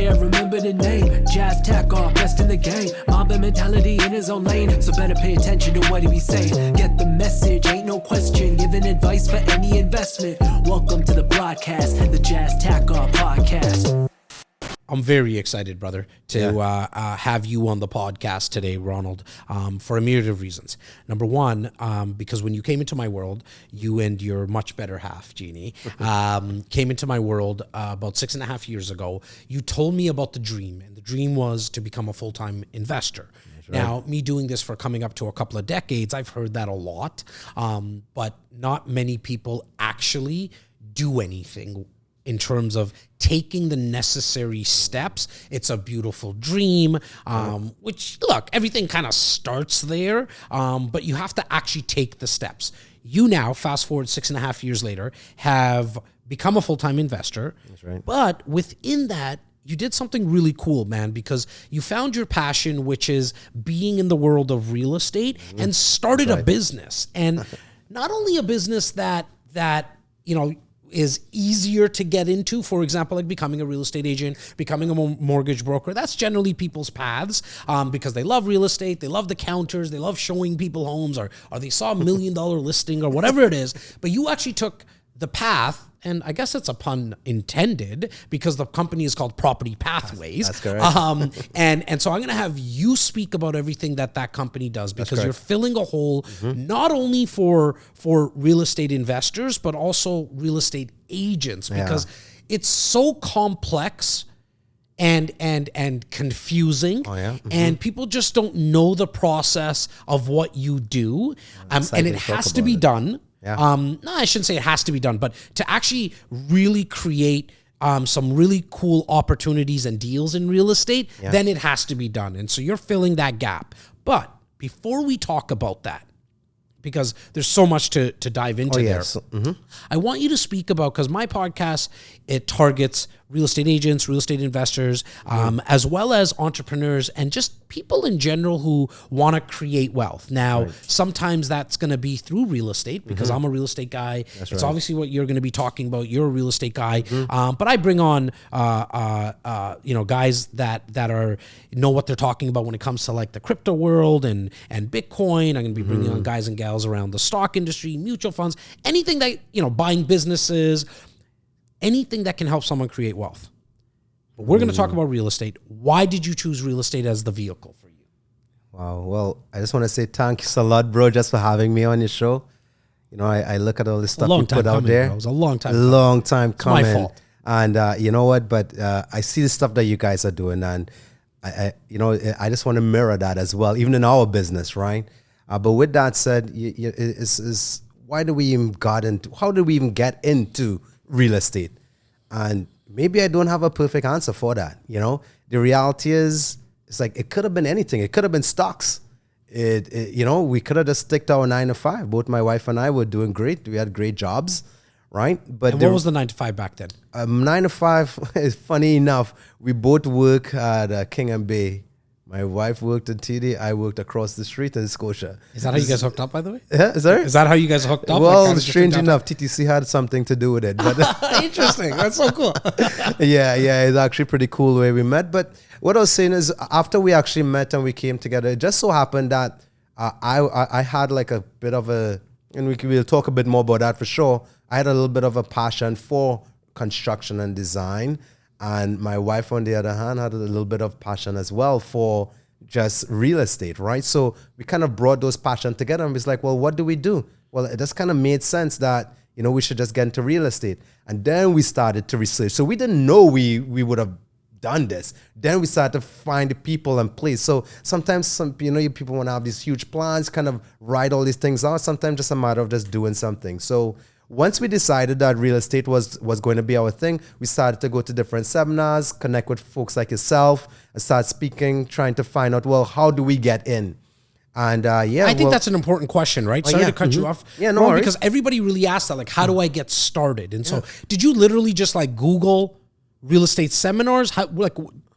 I remember the name. Jazz Takhar, best in the game. Mamba mentality in his own lane. So better pay attention to what he be saying. Get the message, ain't no question. Giving advice for any investment. Welcome to the broadcast, the Jazz Takhar podcast. I'm very excited, brother, to have you on the podcast today, Ronald, for a myriad of reasons. Number one, because when you came into my world, you and your much better half, Jeannie, came into my world about 6.5 years ago. You told me about the dream, and the dream was to become a full-time investor. Right. Now, me doing this for coming up to a couple of decades, I've heard that a lot, but not many people actually do anything in terms of taking the necessary steps. It's a beautiful dream, which, look, everything kind of starts there, but you have to actually take the steps. You now, fast forward 6.5 years later, have become a full-time investor. That's right. But within that, you did something really cool, man, because you found your passion, which is being in the world of real estate, and started a business. And not only a business that is easier to get into, for example, like becoming a real estate agent, becoming a mortgage broker. That's generally people's paths because they love real estate, they love the counters, they love showing people homes, or they saw $1 million listing or whatever it is. But you actually took the path, and I guess it's a pun intended because the company is called Property Pathways. That's correct. And so I'm going to have you speak about everything that company does, because you're filling a hole not only for real estate investors, but also real estate agents, because it's so complex and confusing, and people just don't know the process of what you do, and it has to be done. No, I shouldn't say it has to be done, but to actually really create some really cool opportunities and deals in real estate, then it has to be done. And so you're filling that gap. But before we talk about that, because there's so much to dive into there, I want you to speak about, because my podcast, it targets real estate agents, real estate investors, as well as entrepreneurs and just people in general who want to create wealth. Now, sometimes that's going to be through real estate, because I'm a real estate guy. It's obviously what you're going to be talking about. You're a real estate guy. But I bring on, guys that are know what they're talking about when it comes to like the crypto world and Bitcoin. I'm going to be bringing on guys and gals around the stock industry, mutual funds, anything that, buying businesses, anything that can help someone create wealth. But we're going to talk about real estate. Why did you choose real estate as the vehicle for you? Wow. Well, I just want to say thanks a lot, bro, just for having me on your show. I look at all the stuff you put out there. Bro. It was a long time coming. It's my fault. And you know what? But I see the stuff that you guys are doing, and I just want to mirror that as well, even in our business, right? But with that said, how did we even get into real estate? And maybe I don't have a perfect answer for that. The reality is, it's like, it could have been anything. It could have been stocks. We could have just sticked to our 9 to 5. Both my wife and I were doing great. We had great jobs, right? But what was the 9 to 5 back then? 9 to 5 is funny enough. We both work at King and Bay. My wife worked in TD. I worked across the street in Scotia. Is that how you guys hooked up, by the way? Sorry? Is that how you guys hooked up? Well, strange enough, TTC had something to do with it. But interesting. That's so cool. Yeah, it's actually pretty cool the way we met. But what I was saying is, after we actually met and we came together, it just so happened that I had like a bit of a, and we'll talk a bit more about that for sure. I had a little bit of a passion for construction and design. And my wife, on the other hand, had a little bit of passion as well for just real estate, right? So we kind of brought those passions together, and it's like, well, what do we do? Well, it just kind of made sense that, we should just get into real estate. And then we started to research. So we didn't know we would have done this. Then we started to find the people and place. So sometimes people want to have these huge plans, kind of write all these things out. Sometimes just a matter of just doing something. So once we decided that real estate was going to be our thing, we started to go to different seminars, connect with folks like yourself, and start speaking, trying to find out, well, how do we get in? And I think that's an important question, right? Sorry to cut you off. Yeah, no worries. Because everybody really asks that, like, how do I get started? And so did you literally just like Google real estate seminars?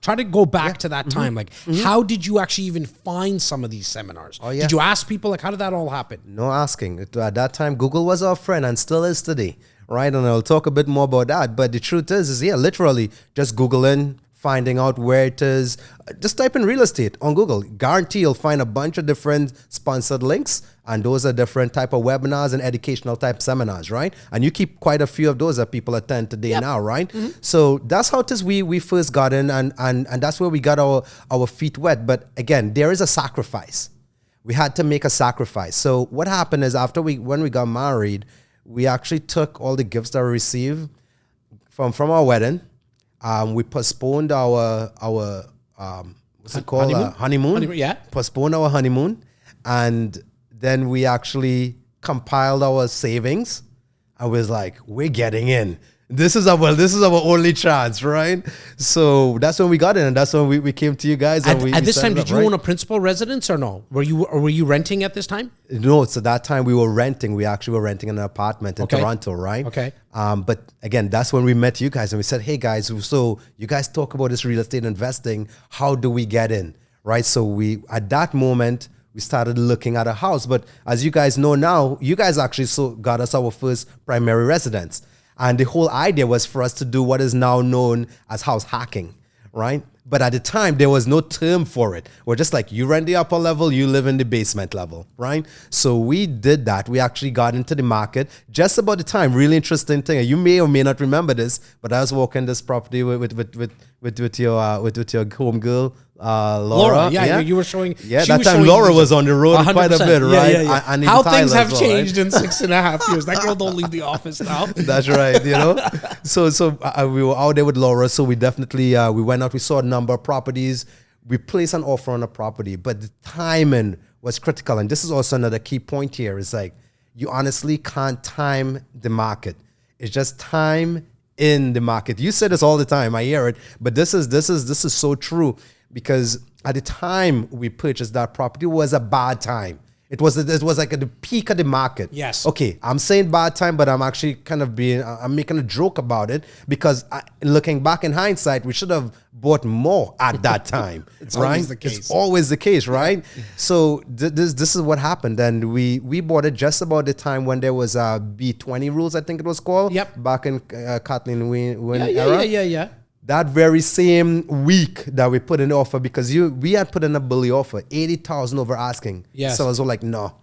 Try to go back to that time. Like, how did you actually even find some of these seminars? Oh, yeah. Did you ask people? Like, how did that all happen? No asking. At that time, Google was our friend and still is today, right? And I'll talk a bit more about that. But the truth is literally just Googling, finding out where it is. Just type in real estate on Google. Guarantee you'll find a bunch of different sponsored links, and those are different type of webinars and educational type seminars, right? And you keep quite a few of those that people attend today now, right? So that's how it is we first got in, and that's where we got our feet wet. But again, there is a sacrifice. We had to make a sacrifice. So what happened is when we got married, we actually took all the gifts that we received from our wedding. We postponed our what's it called? Honeymoon. Yeah. Postponed our honeymoon, and then we actually compiled our savings. I was like, we're getting in. This is our only chance, right? So that's when we got in, and that's when we came to you guys. And at this time, did you own a principal residence or no? Were you renting at this time? No, so that time we were renting. We actually were renting an apartment in Toronto, right? Okay. But again, that's when we met you guys, and we said, hey guys, so you guys talk about this real estate investing. How do we get in, right? So at that moment, we started looking at a house. But as you guys know now, you guys actually got us our first primary residence. And the whole idea was for us to do what is now known as house hacking, right? But at the time, there was no term for it. We're just like, you rent the upper level, you live in the basement level, right? So we did that. We actually got into the market just about the time. Really interesting thing. You may or may not remember this, but I was walking this property with your home girl, Laura. Yeah, you were showing. Yeah, that time Laura was on the road 100%. Quite a bit, right? Yeah. And how things have changed in 6.5 years. That girl don't leave the office now. That's right. So we were out there with Laura. So we definitely we went out. We saw a number of properties. We placed an offer on a property, but the timing was critical. And this is also another key point here. Is like you honestly can't time the market. It's just time in the market. You say this all the time. I hear it, but this is so true. Because at the time we purchased that property was a bad time. It was like at the peak of the market. Yes. Okay, I'm saying bad time, but I'm actually kind of I'm making a joke about it because looking back in hindsight, we should have bought more at that time. It's right? always the case. It's always the case, right? Yeah. So this is what happened. And we bought it just about the time when there was B20 rules, I think it was called. Yep. Back in Kathleen Wynne era. Yeah. That very same week that we put in the offer, because we had put in a bully offer, 80,000 over asking. Yes. So I was like, no,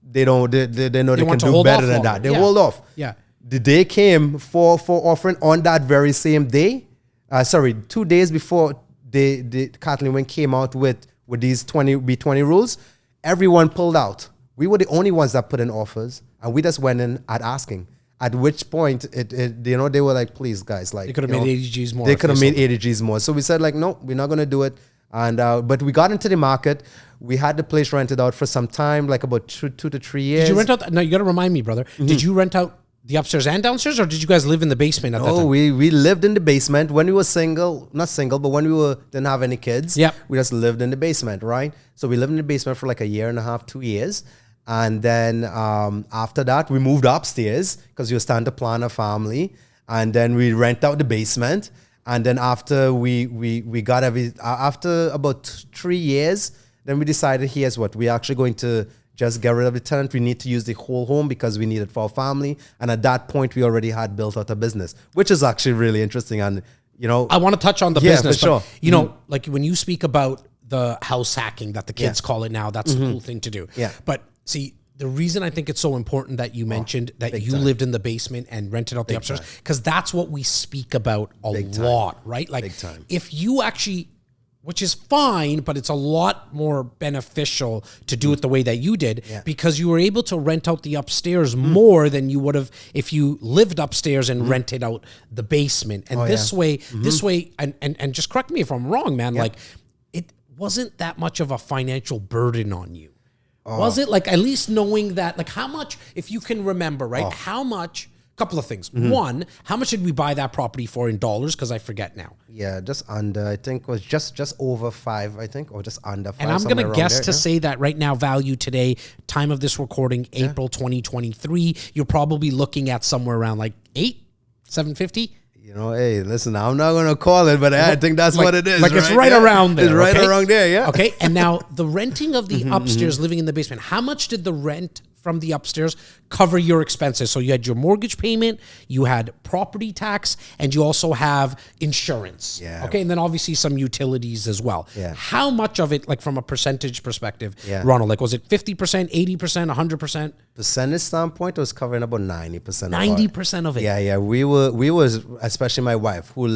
they know they can do better than that. They hold off. Yeah. The day came for offering on that very same day. 2 days before the Kathleen Wynne came out with these B20 rules, everyone pulled out. We were the only ones that put in offers, and we just went in at asking. At which point, they were like, please, guys, like... They could have made 80 Gs more. They could have made 80 Gs more. So we said, like, no, we're not going to do it. And but we got into the market. We had the place rented out for some time, like about 2 to 3 years. Did you rent out... No, you got to remind me, brother. Mm-hmm. Did you rent out the upstairs and downstairs, or did you guys live in the basement at that time? No, we lived in the basement. When we were not single, but when we didn't have any kids, we just lived in the basement, right? So we lived in the basement for like a year and a half, 2 years. And then after that, we moved upstairs because we were starting to plan a family. And then we rent out the basement. And then after we got after about 3 years, then we decided, here's what, we're actually going to just get rid of the tenant. We need to use the whole home because we need it for our family. And at that point, we already had built out a business, which is actually really interesting. And, I want to touch on the business. For sure. Like when you speak about the house hacking that the kids call it now, that's a cool thing to do. Yeah. But see, the reason I think it's so important that you mentioned that you lived in the basement and rented out the upstairs, because that's what we speak about a lot, right? Like if you actually, which is fine, but it's a lot more beneficial to do it the way that you did, because you were able to rent out the upstairs more than you would have if you lived upstairs and rented out the basement. And this way, and just correct me if I'm wrong, man, like it wasn't that much of a financial burden on you. Was it? Like, at least knowing that, like, how much, if you can remember, right? How much, couple of things. One, how much did we buy that property for in dollars? Because I forget now. Yeah, just under, I think it was just over 5, I think, or just under 5. And I'm going to guess to say that right now, value today, time of this recording, April 2023, you're probably looking at somewhere around like 750. Hey, listen, I'm not going to call it, but I think that's what it is. Like, it's right around there. It's right around there, yeah. Okay, and now the renting of the upstairs, living in the basement, how much did the rent from the upstairs cover your expenses. So you had your mortgage payment, you had property tax, and you also have insurance. Yeah. Okay, and then obviously some utilities as well. Yeah. How much of it, like from a percentage perspective, Yeah. Ronald, like was it 50%, 80%, 100%? Percentage standpoint, it was covering about 90%. 90% of it. Yeah. We were, especially my wife, who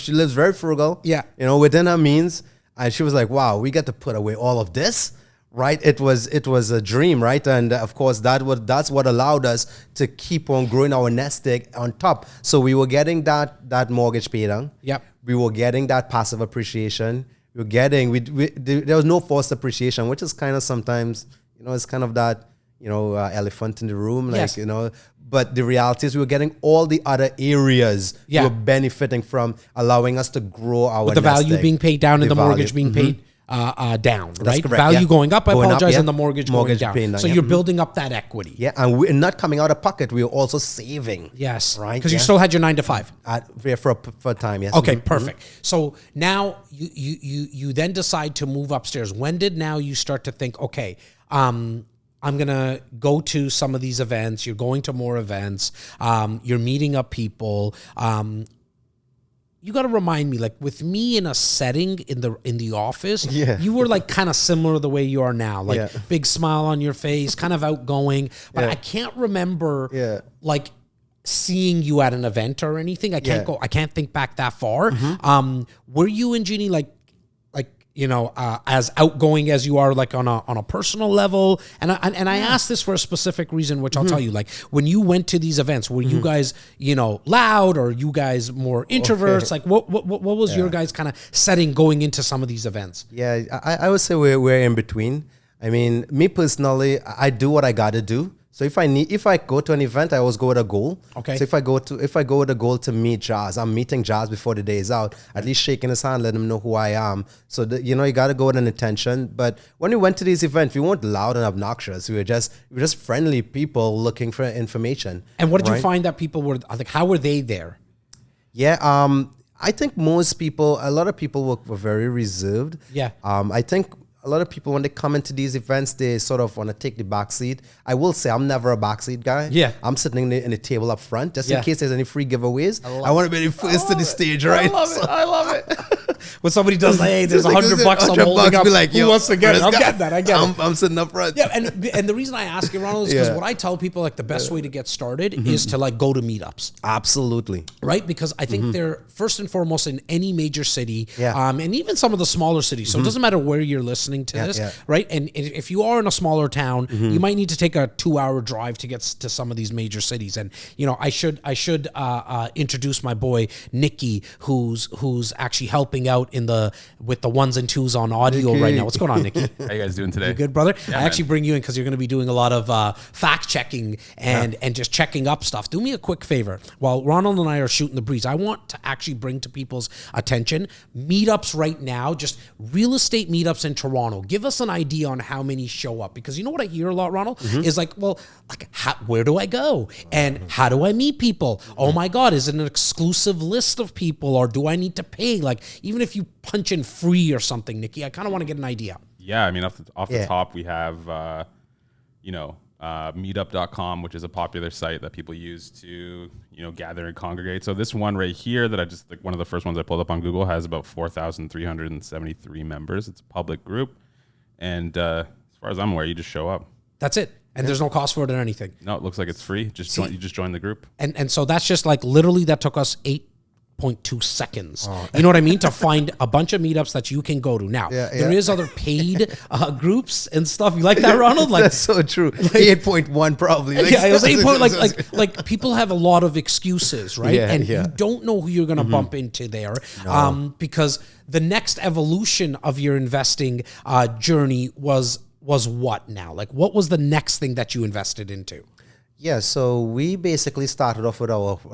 she lives very frugal. Yeah. You know, within her means. And she was like, wow, we get to put away all of this, right? It was a dream, right? And of course, that's what allowed us to keep on growing our nest egg on top. So we were getting that mortgage paid down. Yep. We were getting that passive appreciation. We were getting, there was no forced appreciation, which is kind of sometimes, you know, it's kind of that, you know, elephant in the room, like, Yes. you know. But the reality is we were getting all the other areas Yeah. we were benefiting from, allowing us to grow our With the nest value egg. being paid down and the value. mortgage being paid down, right? correct, Value yeah. going up, I Going up, apologize, yeah. and the mortgage going down. paying down, So yeah. you're building up that equity. Yeah, and we're not coming out of pocket. We were also saving. Yes. Right, Because you yeah. still had your 9 to 5. For a time, yes. Okay, Mhm. perfect. So now you then decide to move upstairs. When did now you start to think, okay, I'm going to go to some of these events. You're going to more events. You're meeting up people. You got to remind me, like with me in a setting in the office, Yeah. you were like kind of similar to the way you are now, like Yeah. big smile on your face, kind of outgoing. But Yeah. I can't remember Yeah. like seeing you at an event or anything. I can't Yeah. I can't think back that far. Were you and Jeannie like you know, as outgoing as you are, like on a personal level? And I asked this for a specific reason, which I'll tell you. Like when you went to these events, were you guys, you know, loud, or you guys more introverts? Like what was your guys' kind of setting going into some of these events? Yeah, I would say we're in between. I mean, me personally, I do what I got to do. So if I go to an event, I always go with a goal. Okay. So if I go with a goal to meet Jazz, I'm meeting Jazz before the day is out. At least shaking his hand, let him know who I am. So you know, you got to go with an intention. But when we went to these events, we weren't loud and obnoxious. We were just friendly people looking for information. And what did you right? find that people were like? How were they there? Yeah. I think a lot of people were very reserved. Yeah. I think a lot of people, when they come into these events, they sort of want to take the back seat. I will say I'm never a backseat guy. Yeah. I'm sitting in the table up front just Yeah. in case there's any free giveaways. I want to be the first to the stage, right? I love it. When somebody does, like, hey, there's Like, $100 I'm holding up. be like, Who yo, wants to get it? let's I go. get that. I get it. I'm sitting up front. Yeah, and the reason I ask you, Ronald, is because Yeah. what I tell people, like the best way to get started is to like go to meetups, Absolutely. right? Because I think they're first and foremost in any major city, Yeah. and even some of the smaller cities. So it doesn't matter where you're listening to this, yeah. right? And if you are in a smaller town, you might need to take a 2-hour drive to get to some of these major cities. And you know, I should introduce my boy Nikki, who's actually helping out with the ones and twos on audio right now. What's going on, Nikki? How you guys doing today? You good, brother? Yeah, I actually man. bring you in because you're going to be doing a lot of fact checking and just checking up stuff. Do me a quick favor. While Ronald and I are shooting the breeze, I want to actually bring to people's attention meetups right now, just real estate meetups in Toronto. Give us an idea on how many show up, because you know what I hear a lot, Ronald, is like, well, like where do I go? And how do I meet people? Oh my God, is it an exclusive list of people, or do I need to pay? Like, even if you punch in free or something, Nikki, I kind of want to get an idea. Yeah, I mean, off the Yeah. top, we have, meetup.com, which is a popular site that people use to, gather and congregate. So this one right here that I just, like one of the first ones I pulled up on Google, has about 4,373 members. It's a public group. And as far as I'm aware, you just show up. That's it. And there's no cost for it or anything. No, it looks like it's free. You just join the group. And so that's just like literally that took us 8.2 seconds. You know what I mean? To find a bunch of meetups that you can go to. Now, there is other paid groups and stuff. You like that, Ronald? Like, That's so true. 8.1 probably. yeah, it was 8 point, like people have a lot of excuses, right? Yeah, and yeah. you don't know who you're going to bump into there, because the next evolution of your investing journey was what now? Like, what was the next thing that you invested into? Yeah, so we basically started off with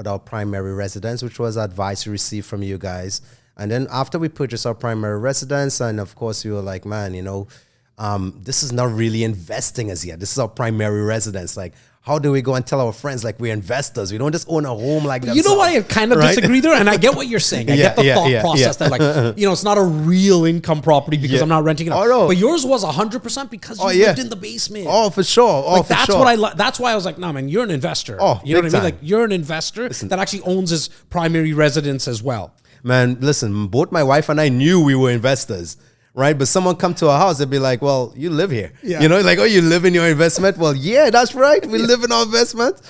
our primary residence, which was advice we received from you guys. And then after we purchased our primary residence, and of course we were like, man, this is not really investing as yet. This is our primary residence. Like, How do we go and tell our friends like we're investors? We don't just own a home like that. You know what? I kind of disagree there, and I get what you're saying. I get the thought process that, like, it's not a real income property because I'm not renting it out. Oh, no. But yours was 100% because you lived in the basement. Oh, for sure. Oh, like, that's what that's why I was like, no, man, you're an investor. Oh, you know what I mean? time. Like, you're an investor that actually owns his primary residence as well. Man, listen, both my wife and I knew we were investors. Right, but someone come to our house, they'd be like, "Well, you live here, like, oh, you live in your investment." Well, yeah, that's right, we live in our investment.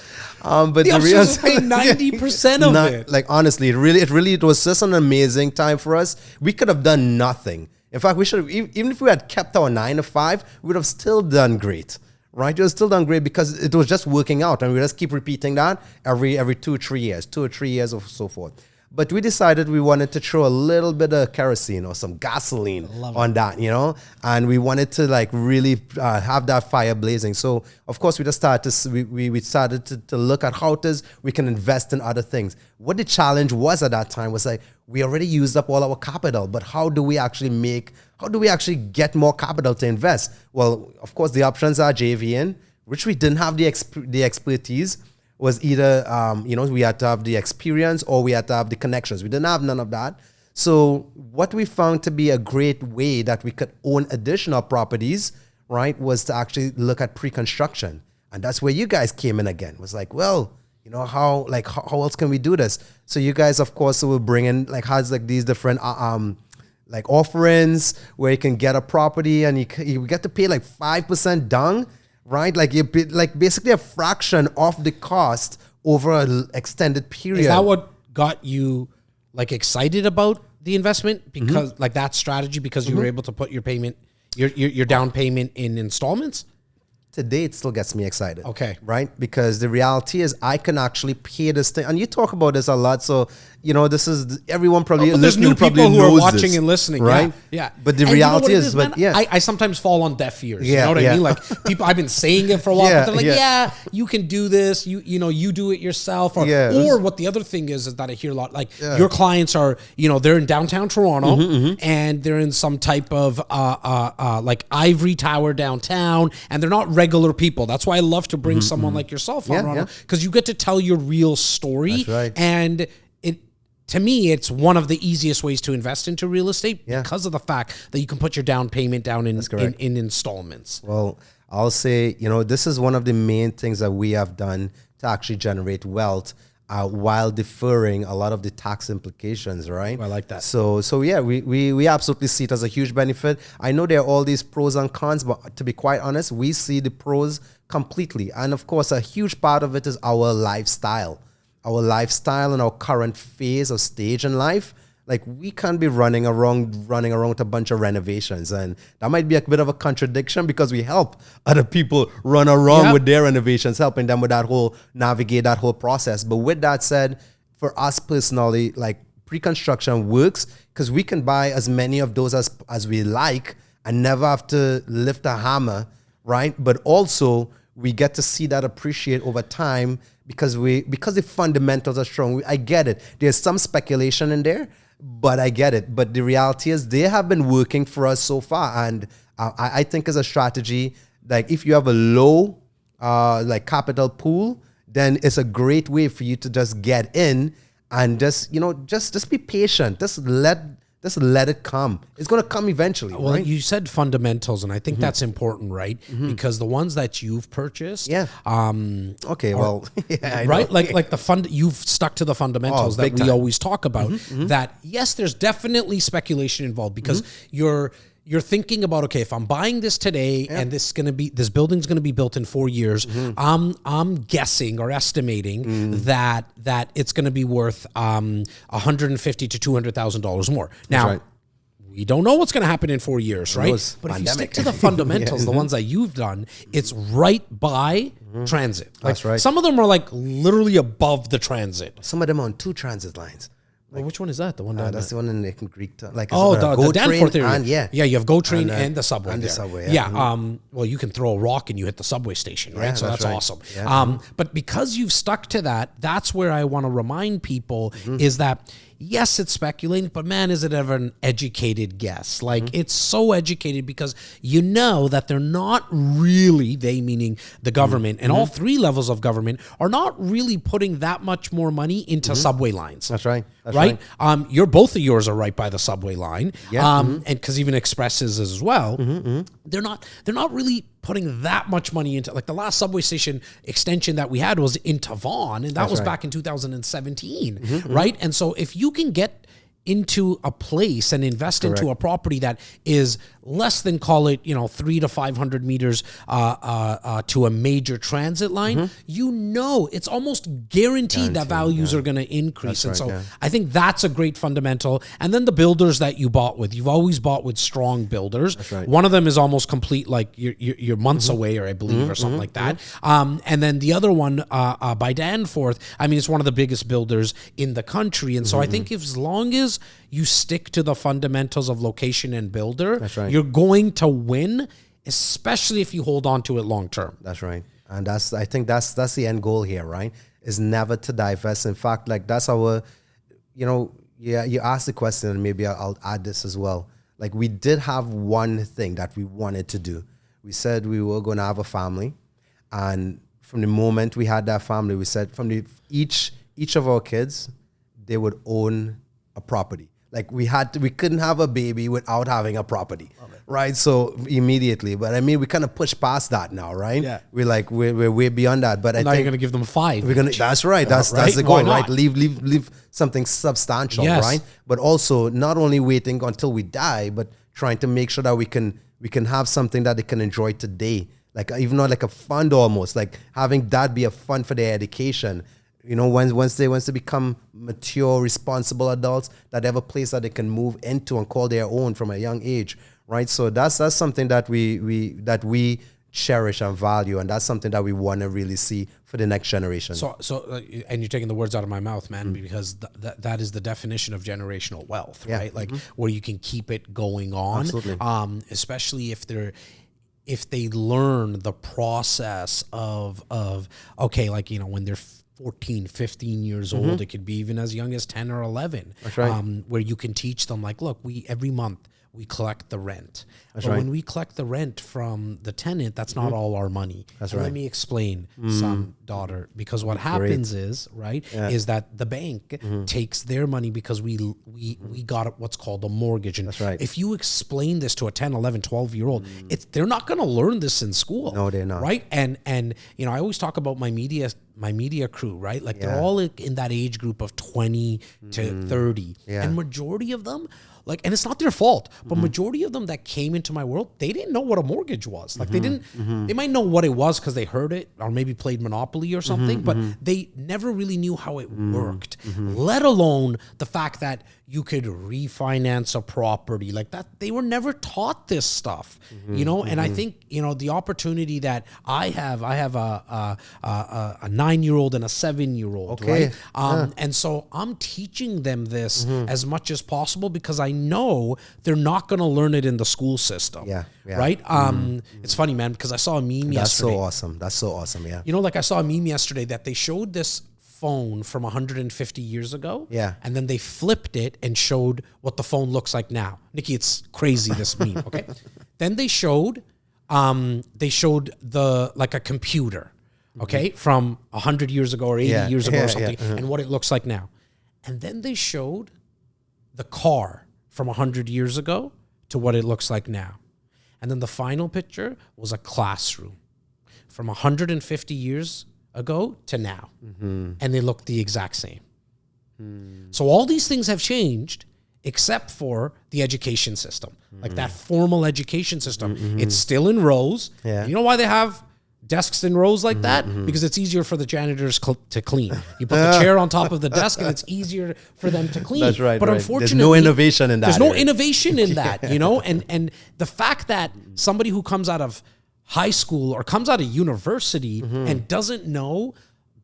But the real 90% of it. Like, honestly, it was just an amazing time for us. We could have done nothing. In fact, we should have, even if we had kept our 9 to 5, we would have still done great. Right, it was still done great because it was just working out, and we just keep repeating that every 2 or 3 years, 2 or 3 years, or so forth. But we decided we wanted to throw a little bit of kerosene or some gasoline on that, and we wanted to like really have that fire blazing. So of course we just started we started to look at how it is we can invest in other things. What the challenge was at that time was like, we already used up all our capital, but how do we actually get more capital to invest? Well, of course the options are JVing, which we didn't have the expertise. Was either, we had to have the experience or we had to have the connections. We didn't have none of that. So what we found to be a great way that we could own additional properties, right, was to actually look at pre-construction. And that's where you guys came in again. It was like, well, how else can we do this? So you guys, of course, will bring in, has these different, offerings where you can get a property and you get to pay 5% down. Right, like you basically a fraction of the cost over an extended period. Is that what got you excited about the investment? Because that strategy, because you were able to put your payment, your down payment in installments? Today, it still gets me excited. Okay. Right? Because the reality is I can actually pay this thing. And you talk about this a lot. So, this is, everyone probably there's new people who are watching and listening. Right? Yeah. But the reality is, I sometimes fall on deaf ears. You know what I mean? Like, people, I've been saying it for a while, but they're like, you can do this. You do it yourself. Or what the other thing is that I hear a lot, your clients are, they're in downtown Toronto and they're in some type of, ivory tower downtown, and they're not regular people. That's why I love to bring someone like yourself on, Ronald, because you get to tell your real story. That's right. And to me, it's one of the easiest ways to invest into real estate because of the fact that you can put your down payment down in installments. Well, I'll say, this is one of the main things that we have done to actually generate wealth while deferring a lot of the tax implications, right? I like that. So yeah, we absolutely see it as a huge benefit. I know there are all these pros and cons, but to be quite honest, we see the pros completely. And of course, a huge part of it is our lifestyle and our current phase or stage in life. Like, we can't be running around with a bunch of renovations. And that might be a bit of a contradiction because we help other people run around with their renovations, helping them with navigate that whole process. But with that said, for us personally, pre-construction works because we can buy as many of those as we like and never have to lift a hammer, right? But also we get to see that appreciate over time because the fundamentals are strong. I get it. There's some speculation in there, but I get it. But the reality is they have been working for us so far. And I think as a strategy, if you have a low capital pool, then it's a great way for you to just get in and just be patient. Just let it come. It's going to come eventually. Well, right? You said fundamentals, and I think that's important, right? Because the ones that you've purchased, okay, well, I right, know. like the fund, you've stuck to the fundamentals that we always talk about. That yes, there's definitely speculation involved because you're thinking about, okay, if I'm buying this today and this building's gonna be built in 4 years, I'm guessing or estimating that it's gonna be worth $150,000 to $200,000 more. Now, we don't know what's gonna happen in 4 years, right? But if you stick to the fundamentals, the ones that you've done, it's right by transit. That's right. Some of them are literally above the transit. Some of them are on 2 transit lines. Well, which one is that? The one down that's there? the one in Greek town. The Danforth area. And, you have GO train and the subway. And there. the subway. Well, you can throw a rock and you hit the subway station, right? Yeah, So that's right. awesome. Yeah. But because you've stuck to that, that's where I want to remind people is that yes, it's speculating, but man, is it ever an educated guess? Like, it's so educated because you know that they're not really, they meaning the government and all three levels of government are not really putting that much more money into subway lines. That's right. That's right? Both of yours are right by the subway line. Yeah. And because even Expresses as well, they're not really putting that much money into, like, the last subway station extension that we had was into Vaughan, and that was back in 2017, right? And so if you can get into a place and invest into a property that is less than, call it, 300 to 500 meters to a major transit line, it's almost guaranteed that values are going to increase. I think that's a great fundamental. And then the builders that you bought with, you've always bought with strong builders. That's right. One of them is almost complete, like you're months away, or I believe, or something like that. And then the other one by Danforth, I mean, it's one of the biggest builders in the country. And so I think as long as you stick to the fundamentals of location and builder, you're going to win, especially if you hold on to it long term. That's right. And I think that's the end goal here, right? Is never to divest. In fact, like, that's our, you asked the question, and maybe I'll add this as well. Like, we did have one thing that we wanted to do. We said we were going to have a family. And from the moment we had that family, we said each of our kids, they would own a property. Like, we couldn't have a baby without having a property, right? So immediately, but I mean, we kind of pushed past that now, right? Yeah. We're way beyond that. But I Now think you're going to give them 5. that's right. That's the Why goal, not? right? Leave something substantial, Yes. right? But also not only waiting until we die, but trying to make sure that we can have something that they can enjoy today, like even though like a fund almost, like having that be a fund for their education. Once they become mature, responsible adults, that they have a place that they can move into and call their own from a young age, right? So that's something that we cherish and value, and that's something that we want to really see for the next generation. So, and you're taking the words out of my mouth, man, because that is the definition of generational wealth, right? Like, where you can keep it going on, Absolutely. especially if they learn the process of okay, like, when they're 14, 15 years old, it could be even as young as 10 or 11. That's right. Where you can teach them, like, look, every month we collect the rent. But right. when we collect the rent from the tenant, that's not all our money. That's And right. Let me explain, son, daughter, because what happens is, is that the bank takes their money because we got what's called a mortgage. And That's right. if you explain this to a 10, 11, 12-year-old, they're not going to learn this in school. No, they're not. Right? And I always talk about my media crew, right? Like, they're all in that age group of 20 to 30. Yeah. And majority of them, like, and it's not their fault, but majority of them that came into my world, they didn't know what a mortgage was. Like, they didn't, they might know what it was because they heard it or maybe played Monopoly or something, but they never really knew how it worked, let alone the fact that you could refinance a property like that. They were never taught this stuff, and I think, the opportunity that I have a 9-year-old and a 7-year-old, Okay. right? And so I'm teaching them this as much as possible because I know they're not going to learn it in the school system. Yeah. Right? It's funny, man, because I saw a meme yesterday. That's so awesome. Yeah. Like, I saw a meme yesterday that they showed this phone from 150 years ago. Yeah. And then they flipped it and showed what the phone looks like now. Nikki, it's crazy, this meme, okay? Then they showed like a computer, okay, from 100 years ago or 80 years ago or something, and what it looks like now. And then they showed the car from 100 years ago to what it looks like now. And then the final picture was a classroom from 150 years ago to now. And they look the exact same. So all these things have changed except for the education system. Like, that formal education system, it's still in rows. Yeah. You know why they have desks in rows like that? Because it's easier for the janitors to clean. You put the chair on top of the desk and it's easier for them to clean. That's right. But right. unfortunately, there's no innovation in that. there's no area. innovation in that, and the fact that somebody who comes out of high school or comes out of university and doesn't know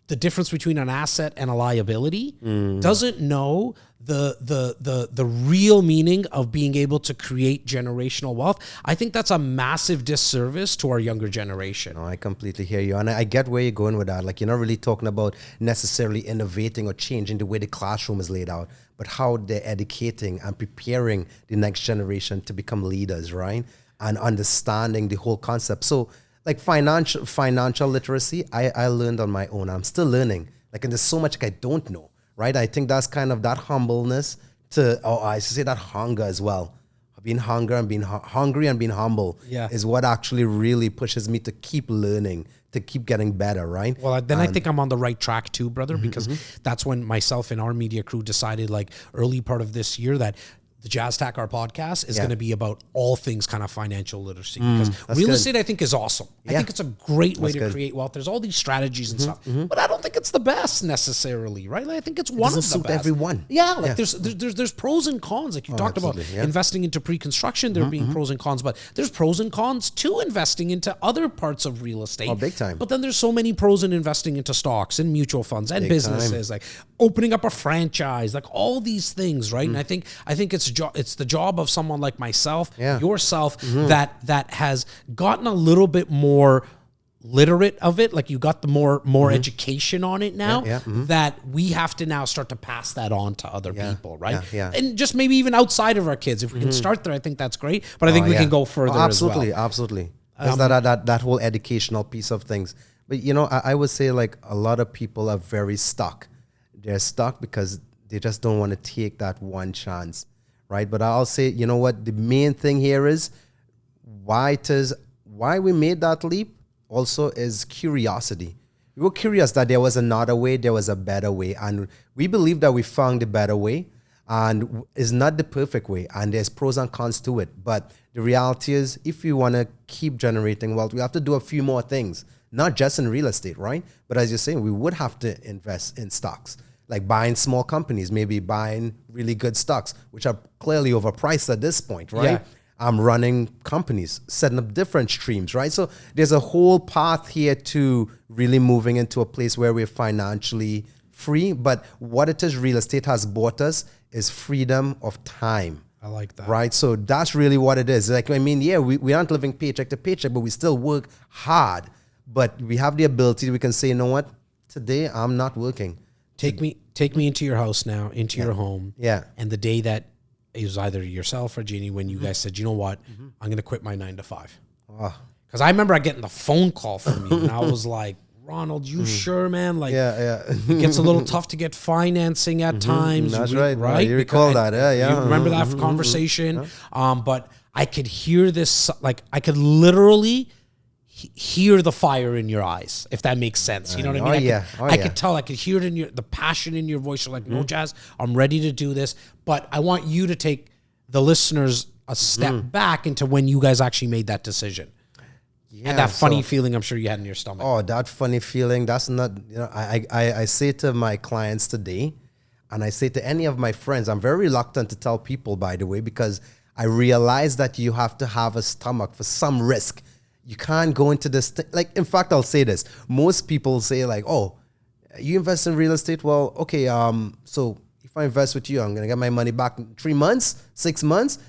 the difference between an asset and a liability, doesn't know the real meaning of being able to create generational wealth, I think that's a massive disservice to our younger generation. No, I completely hear you. And I get where you're going with that. Like, you're not really talking about necessarily innovating or changing the way the classroom is laid out, but how they're educating and preparing the next generation to become leaders, right? And understanding the whole concept. So like financial literacy, I learned on my own. I'm still learning. Like, and there's so much like I don't know, right? I think that's kind of that humbleness I should say that hunger as well. Being hungry and being hungry and being humble is what actually really pushes me to keep learning, to keep getting better, right? Well, then I think I'm on the right track too, brother, because that's when myself and our media crew decided, like, early part of this year, that the Jazz Takhar podcast is going to be about all things kind of financial literacy, because real estate, I think, is awesome. I think it's a great way to create wealth. There's all these strategies and stuff, but I don't think it's the best necessarily, right? Like, I think it's one of the suit best. everyone. Yeah, like there's pros and cons. Like you talked about investing into pre-construction, there being pros and cons, but there's pros and cons to investing into other parts of real estate. Oh, big time. But then there's so many pros in investing into stocks and mutual funds and businesses, like opening up a franchise, like all these things, right? And I think it's the job of someone like myself, yourself, that has gotten a little bit more literate of it. Like you got the more education on it now, that we have to now start to pass that on to other people, right? And just maybe even outside of our kids, if we can start there, I think that's great. But I think we can go further absolutely, as well. Absolutely. There's that whole educational piece of things. But you know, I would say like a lot of people are very stuck. They're stuck because they just don't want to take that one chance. Right, but I'll say, you know what? The main thing here is why we made that leap. Also, is curiosity. We were curious that there was another way, there was a better way, and we believe that we found the better way, and it's not the perfect way. And there's pros and cons to it. But the reality is, if you want to keep generating wealth, we have to do a few more things, not just in real estate, right? But as you're saying, we would have to invest in stocks. Like buying small companies, maybe buying really good stocks, which are clearly overpriced at this point, right? Yeah. I'm running companies, setting up different streams, right? So there's a whole path here to really moving into a place where we're financially free. But what it is real estate has bought us is freedom of time. I like that. Right? So that's really what it is. Like, I mean, yeah, we aren't living paycheck to paycheck, but we still work hard. But we have the ability, we can say, you know what? Today, I'm not working. Take me into your house now, into your home. Yeah. And the day that it was either yourself or Jeannie, when you guys said, you know what, I'm going to quit my 9 to 5. Because I remember getting the phone call from you and I was like, Ronald, you sure, man? Like, it gets a little tough to get financing at times. That's right. Right? You recall that. You remember that conversation? But I could hear this, like, I could literally hear the fire in your eyes, if that makes sense. You know what I mean? I could tell, I could hear it in the passion in your voice. You're like, no, Jazz, I'm ready to do this. But I want you to take the listeners a step back into when you guys actually made that decision. And that funny feeling I'm sure you had in your stomach. Oh, that funny feeling. That's not, you know, I say to my clients today, and I say to any of my friends, I'm very reluctant to tell people, by the way, because I realize that you have to have a stomach for some risk. You can't go into this thing. Like, in fact, I'll say this. Most people say like, oh, you invest in real estate? Well, okay, so if I invest with you, I'm going to get my money back in 3 months, 6 months.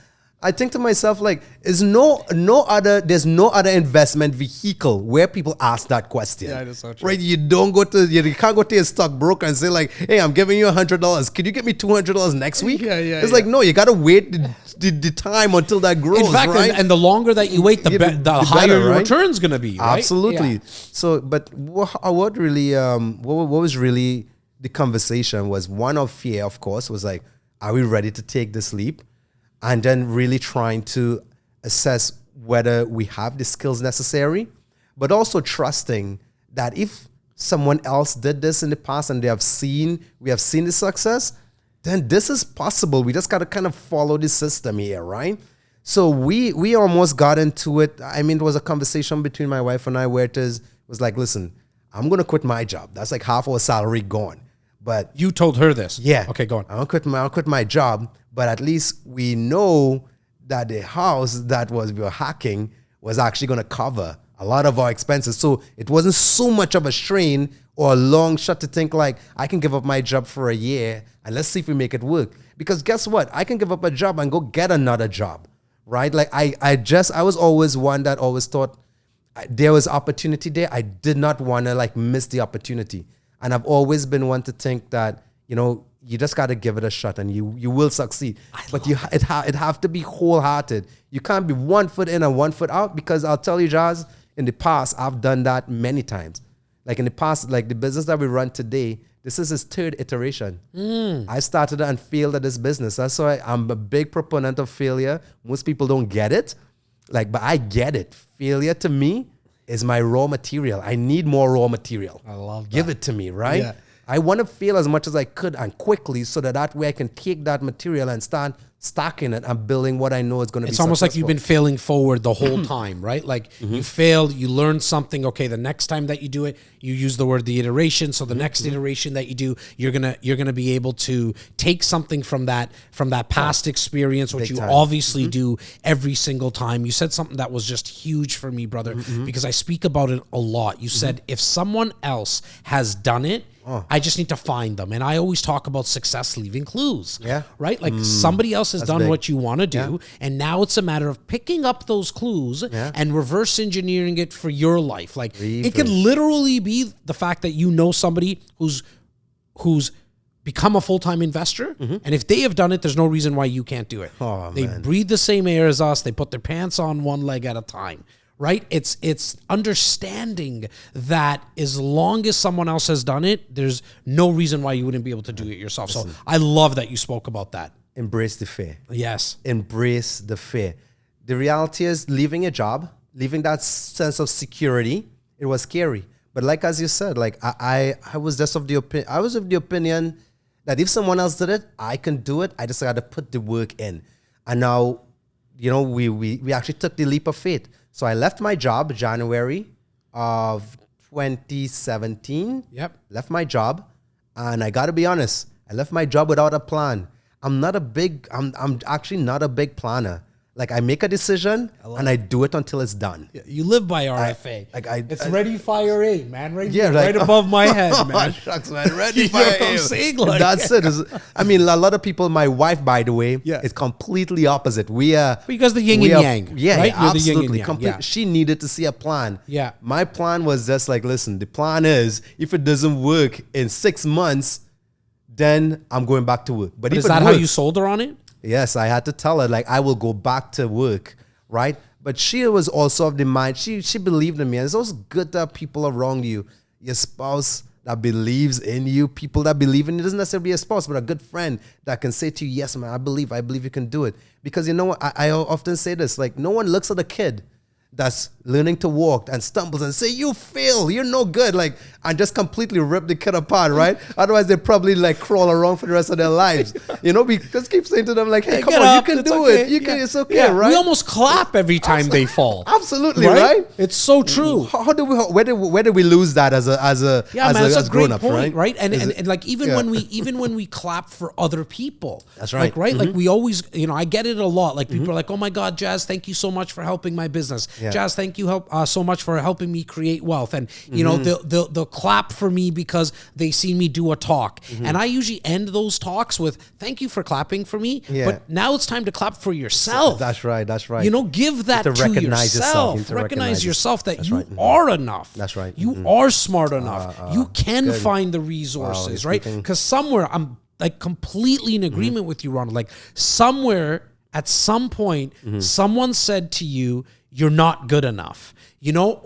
I think to myself, like, there's no other investment vehicle where people ask that question. Yeah, that's so true. Right? You can't go to a stockbroker and say like, hey, I'm giving you $100. Could you get me $200 next week? It's like, no, you got to wait the time until that grows. In fact, right? and the longer that you wait, the higher better, your right? return's going to be. Right? Absolutely. Yeah. So, but what was really the conversation was one of fear, of course, was like, are we ready to take this leap? And then really trying to assess whether we have the skills necessary, but also trusting that if someone else did this in the past and we have seen the success, then this is possible. We just got to kind of follow the system here, right? So we almost got into it. I mean, it was a conversation between my wife and I where it was like, listen, I'm going to quit my job. That's like half our salary gone. But you told her this. Yeah. Okay, go on. I'll quit my job, but at least we know that the house that we were hacking was actually going to cover a lot of our expenses. So it wasn't so much of a strain or a long shot to think like, I can give up my job for a year and let's see if we make it work. Because guess what? I can give up a job and go get another job, right? Like I was always one that always thought there was opportunity there. I did not want to like miss the opportunity. And I've always been one to think that, you know, you just got to give it a shot, and you will succeed. But it have to be wholehearted. You can't be 1 foot in and 1 foot out, because I'll tell you, Jazz, in the past, I've done that many times. Like in the past, like the business that we run today, this is his 3rd iteration. I started and failed at this business. That's why I'm a big proponent of failure. Most people don't get it, but I get it. Failure to me is my raw material. I need more raw material. I love that. Give it to me, right? Yeah. I want to fail as much as I could and quickly, so that way I can take that material and start stacking it and building what I know is going to be It's almost like successful. you've been failing forward the whole time, right? Like you failed, you learned something. Okay, the next time that you do it, you use the word the iteration. So the next iteration that you do, you're gonna be able to take something from that past experience, which Big you time. obviously do every single time. You said something that was just huge for me, brother, because I speak about it a lot. You said if someone else has done it, I just need to find them. And I always talk about success leaving clues. Yeah. Right? Like somebody else has done big. what you want to do. And now it's a matter of picking up those clues and reverse engineering it for your life. Like it could literally be the fact that you know somebody who's become a full-time investor. And if they have done it, there's no reason why you can't do it. They breathe the same air as us. They put their pants on one leg at a time. Right? It's understanding that as long as someone else has done it, there's no reason why you wouldn't be able to do it yourself. So I love that you spoke about that. Embrace the fear. Yes. Embrace the fear. The reality is, leaving a job, leaving that sense of security, it was scary. But like as you said, like I was just of the opinion. I was of the opinion that if someone else did it, I can do it. I just got to put the work in. And now, we actually took the leap of faith. So I left my job January of 2017. Yep. Left my job, and I got to be honest, I left my job without a plan. I'm actually not a big planner. Like I make a decision and I do it until it's done. You live by RFA. It's ready, fire, aim, man. Right above my head, man. Shucks, man. Ready, You know fire, what I'm aim. saying? Like- That's it. A lot of people, my wife, by the way, is completely opposite. We are... Because the yin and yang, Yeah, right? You're the yin and absolutely. yang, yeah. She needed to see a plan. Yeah. My plan was just like, listen, the plan is, if it doesn't work in 6 months, then I'm going back to work. But if Is it that how works, you sold her on it? Yes, I had to tell her, like, I will go back to work, right? But she was also of the mind, she believed in me. And it's also good to have people around you, your spouse that believes in you, people that believe in you. It doesn't necessarily be a spouse, but a good friend that can say to you, yes, man, I believe you can do it. Because you know what, I often say this, like, no one looks at a kid that's learning to walk and stumbles and say, you fail, you're no good, like, and just completely rip the kid apart, right? Otherwise, they probably like crawl around for the rest of their lives. We just keep saying to them, like, hey, come Get on, up, you can it's do okay. it. It's okay, Yeah, right? We almost clap every time they fall. Absolutely, right? It's so true. How do we? Where do we lose that as That's a great grown-ups, point, right? And Is it- and like even when we clap for other people, That's right. Like like we always, I get it a lot. Like people are like, oh my God, Jazz, thank you so much for helping my business. Yeah. Jazz, thank you so much for helping me create wealth. And they'll clap for me because they see me do a talk. And I usually end those talks with thank you for clapping for me. Yeah. But now it's time to clap for yourself. That's right. Give that to to recognize yourself. You yourself. have to Recognize recognize yourself that That's you right. are enough. That's right. You are smart enough. You can good. find the resources, you're right? speaking- Because somewhere I'm like completely in agreement with you, Ronald. Like somewhere at some point, someone said to you, "You're not good enough."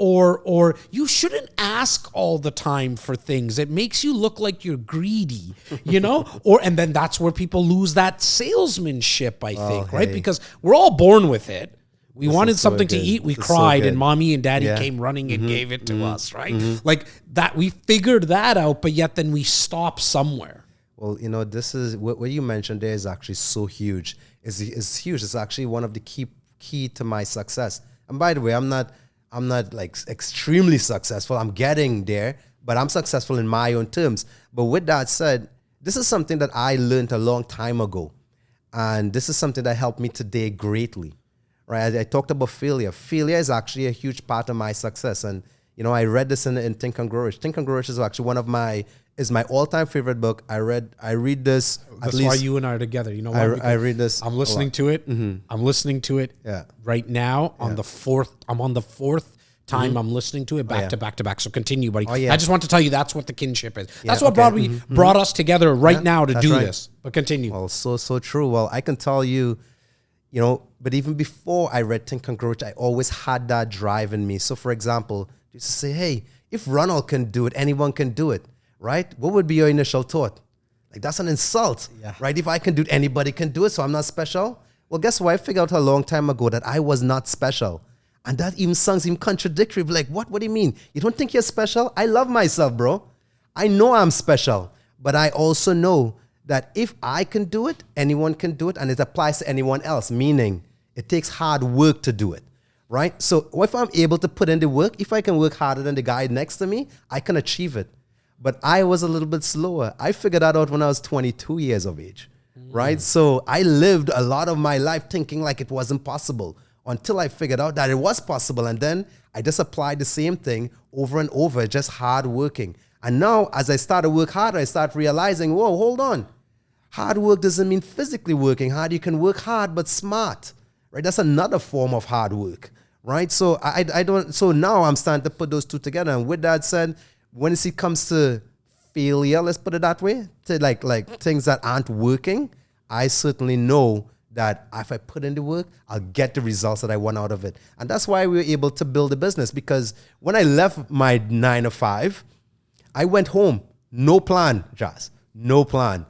Or you shouldn't ask all the time for things. It makes you look like you're greedy, and then that's where people lose that salesmanship, I think, right? hey. Because we're all born with it. We wanted is so something to good. eat. We This is so cried, good. and mommy and daddy Yeah. came running and gave it to us, right? Like that, we figured that out, but yet then we stop somewhere. Well, this is what you mentioned there is actually so huge. It's huge. It's actually one of the key to my success. And by the way, I'm not like extremely successful. I'm getting there, but I'm successful in my own terms. But with that said, this is something that I learned a long time ago. And this is something that helped me today greatly, right? I talked about failure. Failure is actually a huge part of my success. And, I read this in Think and Grow Rich. Think and Grow Rich is actually one of my all-time favorite book. I read this That's at least. why you and I are together. You know why? I read this. I'm listening to it. I'm listening to it Yeah. right now on the fourth. I'm on the fourth time I'm listening to it back to back to back. So continue, buddy. Oh, yeah. I just want to tell you that's what the kinship is. That's Yeah, what okay. brought us together right now to that's do right. this. But continue. Well, so true. Well, I can tell you, but even before I read Think and Grow Rich, I always had that drive in me. So, for example, just to say, hey, if Ronald can do it, anyone can do it, right? What would be your initial thought? Like, that's an insult, right? If I can do it, anybody can do it, so I'm not special. Well, guess what? I figured out a long time ago that I was not special. And that even sounds even contradictory. Like, what do you mean? You don't think you're special? I love myself, bro. I know I'm special. But I also know that if I can do it, anyone can do it, and it applies to anyone else, meaning it takes hard work to do it, right? So if I'm able to put in the work, if I can work harder than the guy next to me, I can achieve it. But I was a little bit slower. I figured that out when I was 22 years of age, right? So I lived a lot of my life thinking like it wasn't possible until I figured out that it was possible. And then I just applied the same thing over and over, just hard working. And now as I start to work harder, I start realizing, whoa, hold on. Hard work doesn't mean physically working hard. You can work hard, but smart, right? That's another form of hard work, right? So so now I'm starting to put those two together. And with that said, when it comes to failure, let's put it that way, to like things that aren't working, I certainly know that if I put in the work, I'll get the results that I want out of it. And that's why we were able to build a business, because when I left my 9 to 5, I went home, no plan, Jazz, no plan.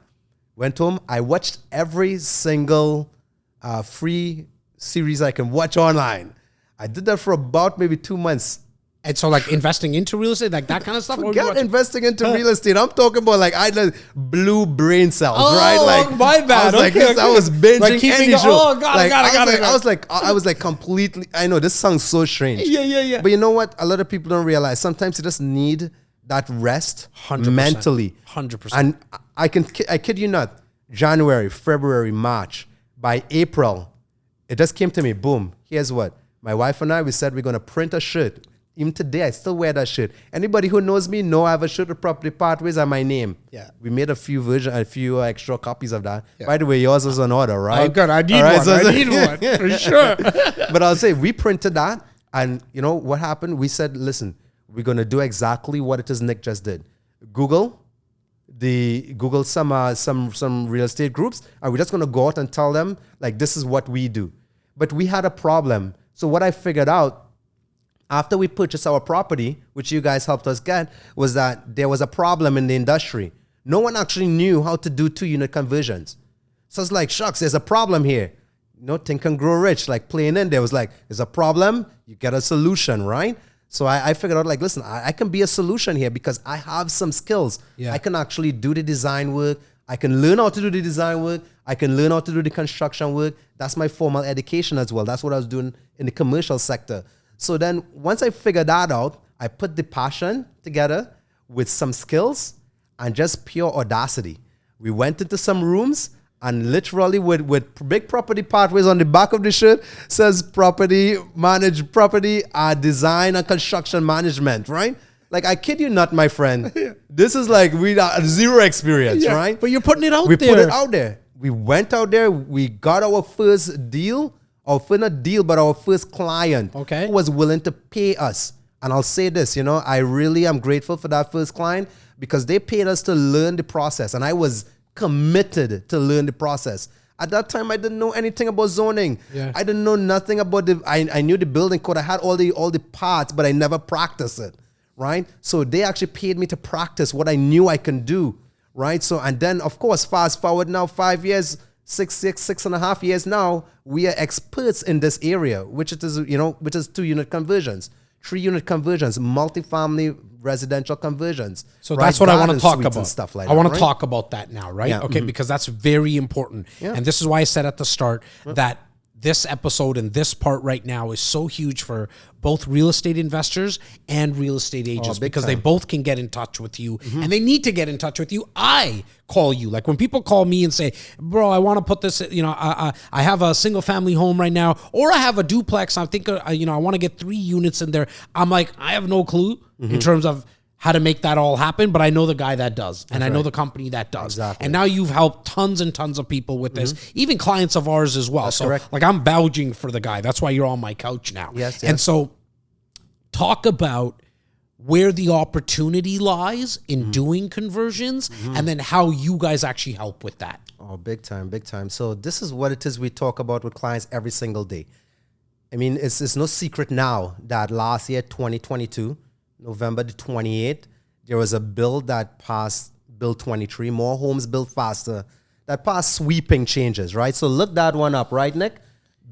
Went home, I watched every single free series I can watch online. I did that for about maybe 2 months. And so like investing into real estate, like that kind of stuff? Forget investing into real estate. I'm talking about like I had blue brain cells, Oh, right? Like my bad. I was binging Like keeping any it- show. oh, got it. I was like completely, I know this sounds so strange. Yeah. But you know what? A lot of people don't realize sometimes you just need that rest 100%. mentally. 100%. And I kid you not, January, February, March, by April, it just came to me, boom, here's what. My wife and I, we said we're going to print a shirt. Even today, I still wear that shirt. Anybody who knows me know I have a shirt with Property Pathways and my name. Yeah. We made a few extra copies of that. Yeah. By the way, yours is on order, right? Oh, good. I need one. I need one, for sure. But I'll say, we printed that. And you know what happened? We said, listen, we're going to do exactly what it is Nick just did. Google some real estate groups, and we're just going to go out and tell them, like, this is what we do. But we had a problem. So what I figured out, after we purchased our property, which you guys helped us get, was that there was a problem in the industry. No one actually knew how to do 2-unit conversions. So it's like, shucks, there's a problem here. Think and Grow Rich, like playing in there was like, there's a problem, you get a solution, right? So I figured out, like, listen, I can be a solution here because I have some skills. Yeah. I can actually do the design work. I can learn how to do the design work. I can learn how to do the construction work. That's my formal education as well. That's what I was doing in the commercial sector. So then once I figured that out, I put the passion together with some skills and just pure audacity. We went into some rooms and literally with big Property Pathways on the back of the shirt says design and construction management, right? Like, I kid you not, my friend. This is like we got zero experience, right? But you're putting it out We there. put it out there. We went out there. We got our first deal. Our first client, Okay, who was willing to pay us. And I'll say this, I really am grateful for that first client because they paid us to learn the process. And I was committed to learn the process. At that time, I didn't know anything about zoning. Yeah. I didn't know nothing about I knew the building code. I had all the parts, but I never practiced it, right? So they actually paid me to practice what I knew I can do, right? So, and then, of course, fast forward now 5 years, 6.5 years now, we are experts in this area, which is 2-unit conversions, 3-unit conversions, multifamily residential conversions. So right? that's what I want to Garden talk suites about. and stuff like I want to right? talk about that now, right? Yeah. Okay, because that's very important. Yeah. And this is why I said at the start that this episode and this part right now is so huge for both real estate investors and real estate agents because they both can get in touch with you and they need to get in touch with you. I call you. Like when people call me and say, bro, I want to put this, I have a single family home right now, or I have a duplex. I think, I want to get 3 units in there. I'm like, I have no clue in terms of how to make that all happen, but I know the guy that does, and I know the company that does. Exactly. And now you've helped tons and tons of people with this, even clients of ours as well. That's so correct. like I'm vouching for the guy. That's why you're on my couch now. Yes. And so talk about where the opportunity lies in doing conversions and then how you guys actually help with that. Oh, big time, big time. So this is what it is we talk about with clients every single day. I mean, it's no secret now that last year, 2022, November the 28th, there was a bill that passed, Bill 23, More Homes Built Faster, that passed sweeping changes, right? So look that one up, right, Nick?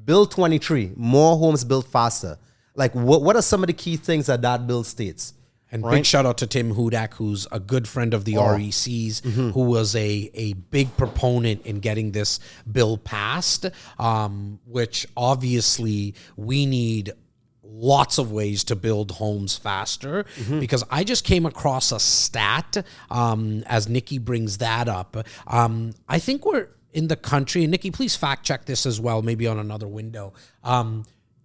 Bill 23, More Homes Built Faster. Like, what are some of the key things that bill states? And big shout out to Tim Hudak, who's a good friend of the RECs, who was a big proponent in getting this bill passed, which obviously we need lots of ways to build homes faster, because I just came across a stat, as Nikki brings that up. I think we're in the country, and Nikki, please fact check this as well, maybe on another window.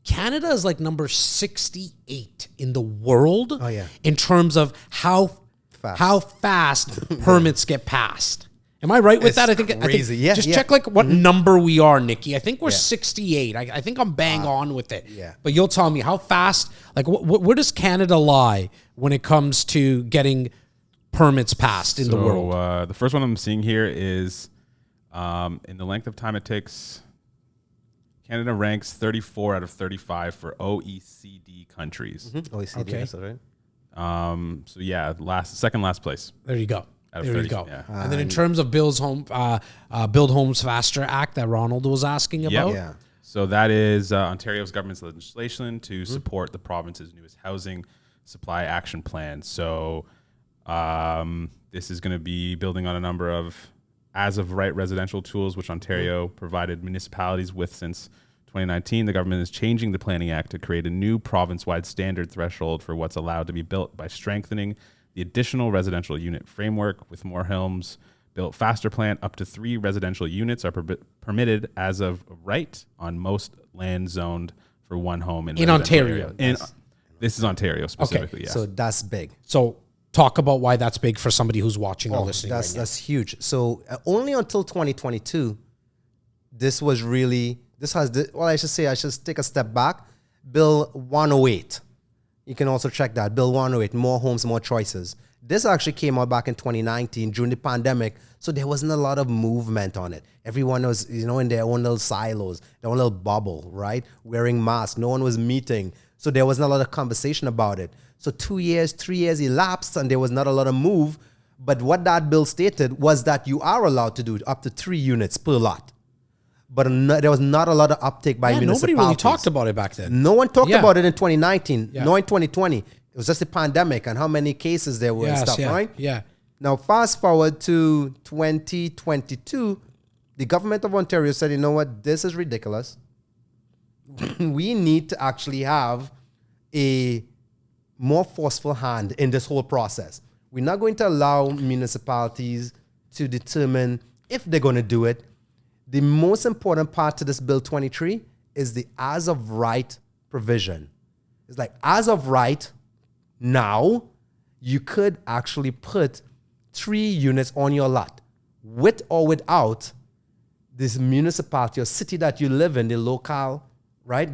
Canada is like number 68 in the world in terms of how fast permits get passed. Am I right with that? I think crazy. Just check like what number we are, Nikki. I think we're 68. I think I'm bang on with it. Yeah. But you'll tell me how fast, like where does Canada lie when it comes to getting permits passed in the world? The first one I'm seeing here is in the length of time it takes. Canada ranks 34 out of 35 for OECD countries. OECD, Okay. that's right. So yeah, second last place. There you go. Out of There you 30, go. yeah. And then in terms of Build Homes Faster Act that Ronald was asking about. Yeah. So that is Ontario's government's legislation to support the province's newest housing supply action plan. So this is going to be building on a number of as-of-right residential tools, which Ontario provided municipalities with since 2019. The government is changing the Planning Act to create a new province-wide standard threshold for what's allowed to be built by strengthening the additional residential unit framework. With More Homes Built Faster plan, up to 3 residential units are permitted as of right on most land zoned for one home in Ontario. This is Ontario specifically. Okay. Yes. So that's big. So talk about why that's big for somebody who's watching or listening. That's huge. So only until 2022, I should take a step back. Bill 108. You can also check that. Bill 108, More Homes, More Choices. This actually came out back in 2019 during the pandemic, so there wasn't a lot of movement on it. Everyone was, in their own little silos, their own little bubble, right? Wearing masks. No one was meeting. So there wasn't a lot of conversation about it. So 2 years, 3 years elapsed, and there was not a lot of move. But what that bill stated was that you are allowed to do up to 3 units per lot. But there was not a lot of uptake by municipalities. Nobody really talked about it back then. No one talked about it in 2019, no in 2020. It was just a pandemic and how many cases there were and stuff, right? Yeah. Now, fast forward to 2022, the government of Ontario said, you know what, this is ridiculous. We need to actually have a more forceful hand in this whole process. We're not going to allow municipalities to determine if they're going to do it. The most important part to this Bill 23 is the as of right provision. It's like, as of right now, you could actually put 3 units on your lot, with or without this municipality or city that you live in, the locale, right,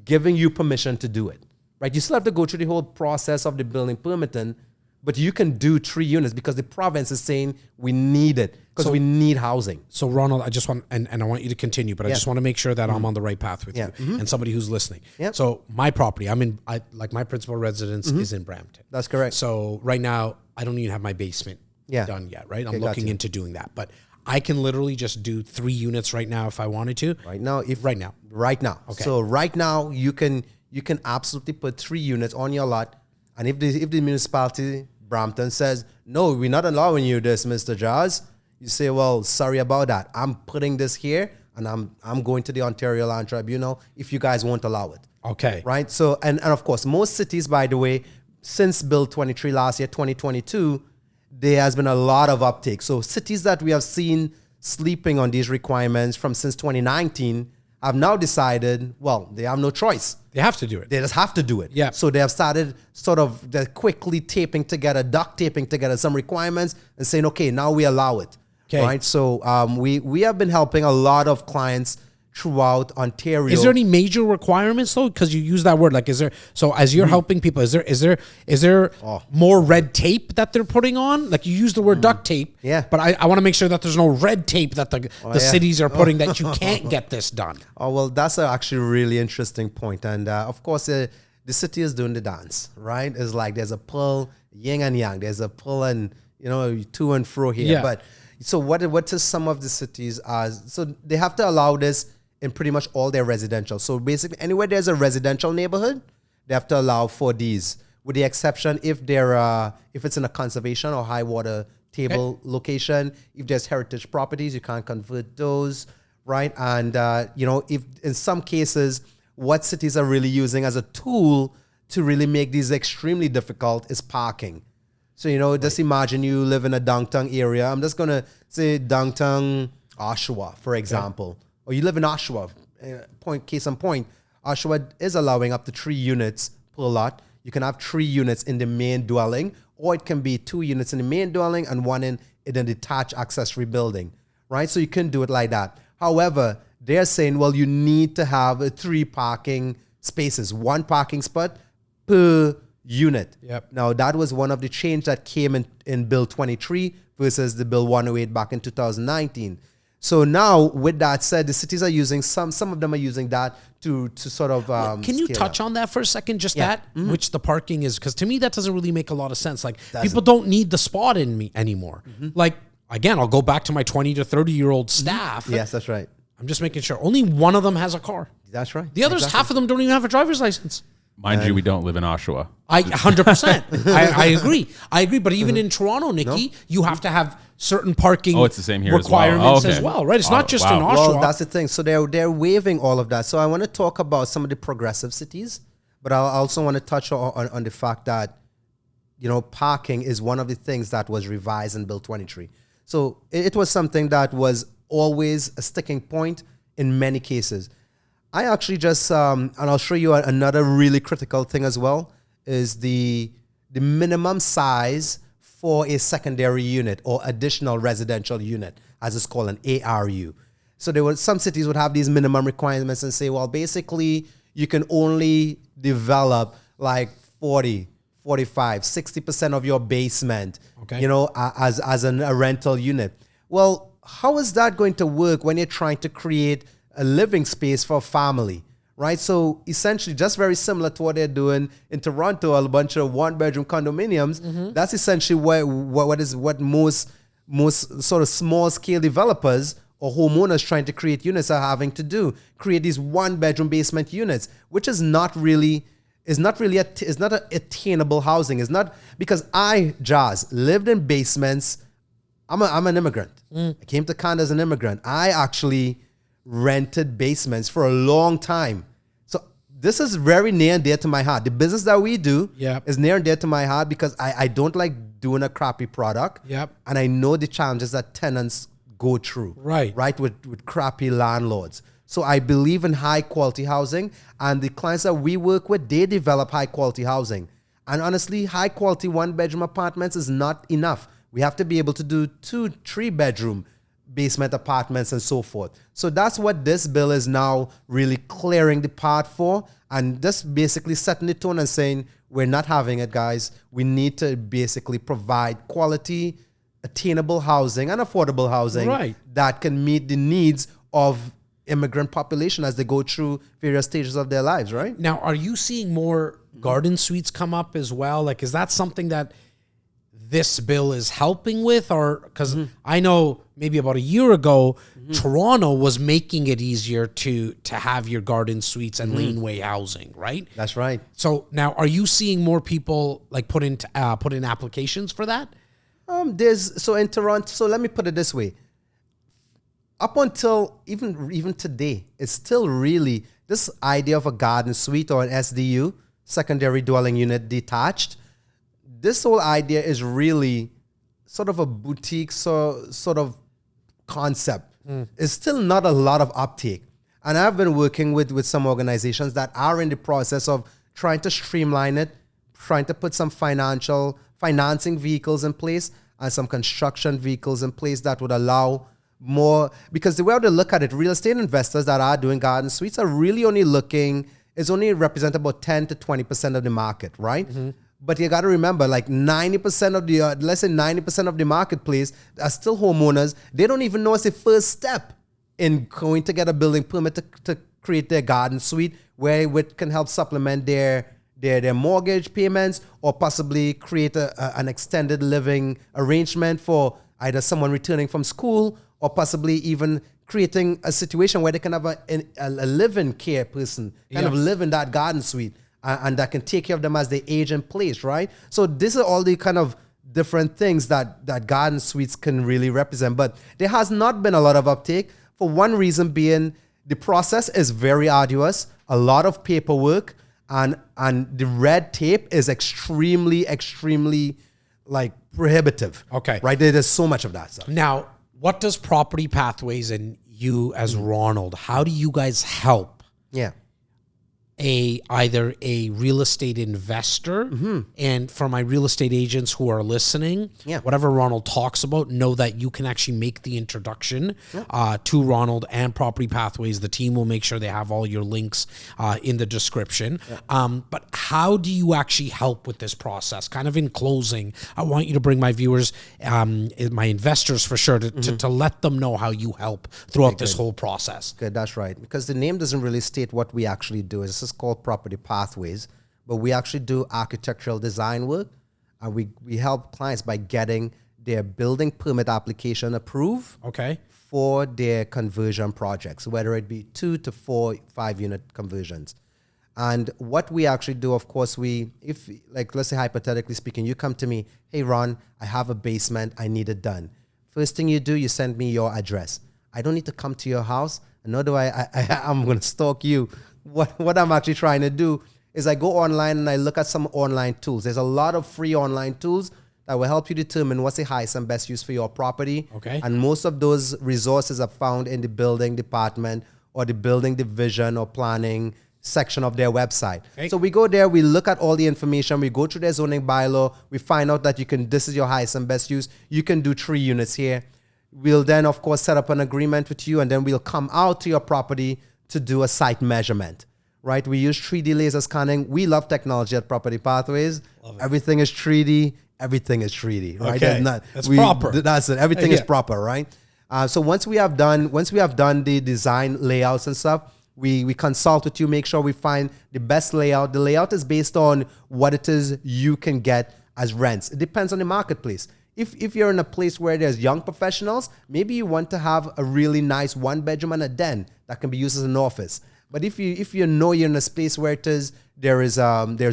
giving you permission to do it. Right? You still have to go through the whole process of the building permitting, but you can do 3 units because the province is saying we need it because we need housing. So Ronald, I just want, and I want you to continue, but I just want to make sure that I'm on the right path with you and somebody who's listening. Yep. So my property, my principal residence is in Brampton. That's correct. So right now I don't even have my basement done yet, right? I'm looking into doing that, but I can literally just do 3 units right now if I wanted to. Right now. Right now. Okay. So right now you can absolutely put 3 units on your lot, and if the municipality Brampton says, no, we're not allowing you this, Mr. Jazz, you say, well, sorry about that. I'm putting this here, and I'm going to the Ontario Land Tribunal if you guys won't allow it. Okay. Right? So, and of course, most cities, by the way, since Bill 23 last year, 2022, there has been a lot of uptake. So cities that we have seen sleeping on these requirements from since 2019 have now decided, well, they have no choice. They have to do it. They just have to do it. Yeah. So they have started they're quickly duct taping together some requirements and saying, okay, now we allow it. Okay. Right. So we have been helping a lot of clients throughout Ontario. Is there any major requirements though? Because you use that word, like, is there? So as you're helping people, is there more red tape that they're putting on? Like you use the word duct tape, Yeah. But I want to make sure that there's no red tape that the cities are putting that you can't get this done. Oh, well, that's actually a really interesting point. And of course, the city is doing the dance, right? It's like there's a pull, yin and yang. There's a pull and, to and fro here. Yeah. But so what is some of the cities are? So they have to allow this in pretty much all their residential. So basically, anywhere there's a residential neighborhood, they have to allow for these, with the exception if it's in a conservation or high water table location. If there's heritage properties, you can't convert those, right? And if in some cases, what cities are really using as a tool to really make these extremely difficult is parking. So just imagine you live in a downtown area. I'm just gonna say downtown Oshawa, for example. Or you live in Oshawa, case in point, Oshawa is allowing up to 3 units per lot. You can have 3 units in the main dwelling, or it can be 2 units in the main dwelling and 1 in a detached accessory building, right? So you can do it like that. However, they're saying, well, you need to have 3 parking spaces, 1 parking spot per unit. Yep. Now, that was one of the change that came in Bill 23 versus the Bill 108 back in 2019. So now, with that said, the cities are using some of them are using that to sort of. Can you touch on that for a second? Just that, which the parking is, because to me that doesn't really make a lot of sense. Like people don't need the spot in me anymore. Like again, I'll go back to my 20 to 30-year-old staff. Yes, that's right. I'm just making sure only one of them has a car. That's right. The others, half of them don't even have a driver's license. Mind you, we don't live in Oshawa. 100%. I agree. I agree. But even in Toronto, Nikki, you have to have certain parking it's the same here requirements as well. right? It's not just in Oshawa. Well, that's the thing. So they're waiving all of that. So I want to talk about some of the progressive cities, but I also want to touch on the fact that, parking is one of the things that was revised in Bill 23. So it was something that was always a sticking point in many cases. I actually just, and I'll show you another really critical thing as well, is the minimum size for a secondary unit or additional residential unit, as it's called, an ARU. So some cities would have these minimum requirements and say, well, basically, you can only develop like 40, 45, 60% of your basement, as a rental unit. Well, how is that going to work when you're trying to create a living space for a family, right? So essentially, just very similar to what they're doing in Toronto, a bunch of 1-bedroom condominiums. That's essentially what most sort of small scale developers or homeowners trying to create units are having to do. Create these 1-bedroom basement units, which is not attainable housing. It's not, because Jazz, lived in basements. I'm an immigrant. I came to Canada as an immigrant. I actually rented basements for a long time. So this is very near and dear to my heart. The business that we do is near and dear to my heart because I don't like doing a crappy product. Yep. And I know the challenges that tenants go through. Right, with crappy landlords. So I believe in high quality housing, and the clients that we work with, they develop high quality housing. And honestly, high quality 1-bedroom apartments is not enough. We have to be able to do 2, 3-bedroom basement apartments and so forth. So that's what this bill is now really clearing the path for, and just basically setting the tone and saying, we're not having it, guys. We need to basically provide quality, attainable housing and affordable housing that can meet the needs of immigrant population as they go through various stages of their lives, right? Now, are you seeing more garden suites come up as well? Like, is that something that this bill is helping with? Or because I know maybe about a year ago, Toronto was making it easier to have your garden suites and laneway housing, right? That's right. So now, are you seeing more people like put in applications for that? In Toronto. So let me put it this way: up until even today, it's still really this idea of a garden suite or an SDU, secondary dwelling unit detached. This whole idea is really sort of a boutique sort of concept. It's still not a lot of uptake. And I've been working with some organizations that are in the process of trying to streamline it, trying to put some financing vehicles in place and some construction vehicles in place that would allow more, because the way to look at it, real estate investors that are doing garden suites are really only looking, it's only represent about 10 to 20% of the market, right? But you got to remember, like 90% of the, let's say 90% of the marketplace are still homeowners. They don't even know it's the first step in going to get a building permit to create their garden suite, where it can help supplement their mortgage payments, or possibly create an extended living arrangement for either someone returning from school, or possibly even creating a situation where they can have a live-in care person kind of live in that garden suite, and that can take care of them as they age in place, right? So these are all the kind of different things that garden suites can really represent. But there has not been a lot of uptake, for one reason being the process is very arduous, a lot of paperwork, and the red tape is extremely, extremely like prohibitive. Okay. Right? There's so much of that stuff. Now, what does Property Pathways and you as Ronald, how do you guys help Yeah. either a real estate investor, and for my real estate agents who are listening, whatever Ronald talks about, know that you can actually make the introduction to Ronald and Property Pathways. The team will make sure they have all your links in the description. But how do you actually help with this process? Kind of in closing, I want you to bring my viewers, my investors for sure, to let them know how you help throughout this whole process. Good, that's right. Because the name doesn't really state what we actually do. This is called Property Pathways, but we actually do architectural design work, and we help clients by getting their building permit application approved for their conversion projects, whether it be 2 to 4, 5 unit conversions. And what we actually do, of course, if like, let's say hypothetically speaking, you come to me, hey Ron, I have a basement, I need it done. First thing you do, you send me your address. I don't need to come to your house, nor do I'm going to stalk you. What I'm actually trying to do is I go online and I look at some online tools. There's a lot of free online tools that will help you determine what's the highest and best use for your property. And most of those resources are found in the building department or the building division or planning section of their website. So we go there, we look at all the information, we go through their zoning bylaw, we find out that this is your highest and best use. You can do 3 units here. We'll then, of course, set up an agreement with you, and then we'll come out to your property to do a site measurement, right? We use 3D laser scanning. We love technology at Property Pathways. Everything is 3D. Everything is 3D, right? That's proper. That's it. Everything is proper, right? So once we have done the design layouts and stuff, we consult with you, make sure we find the best layout. The layout is based on what it is you can get as rents. It depends on the marketplace. If you're in a place where there's young professionals, maybe you want to have a really nice 1-bedroom and a den that can be used as an office. But if you know you're in a space where there's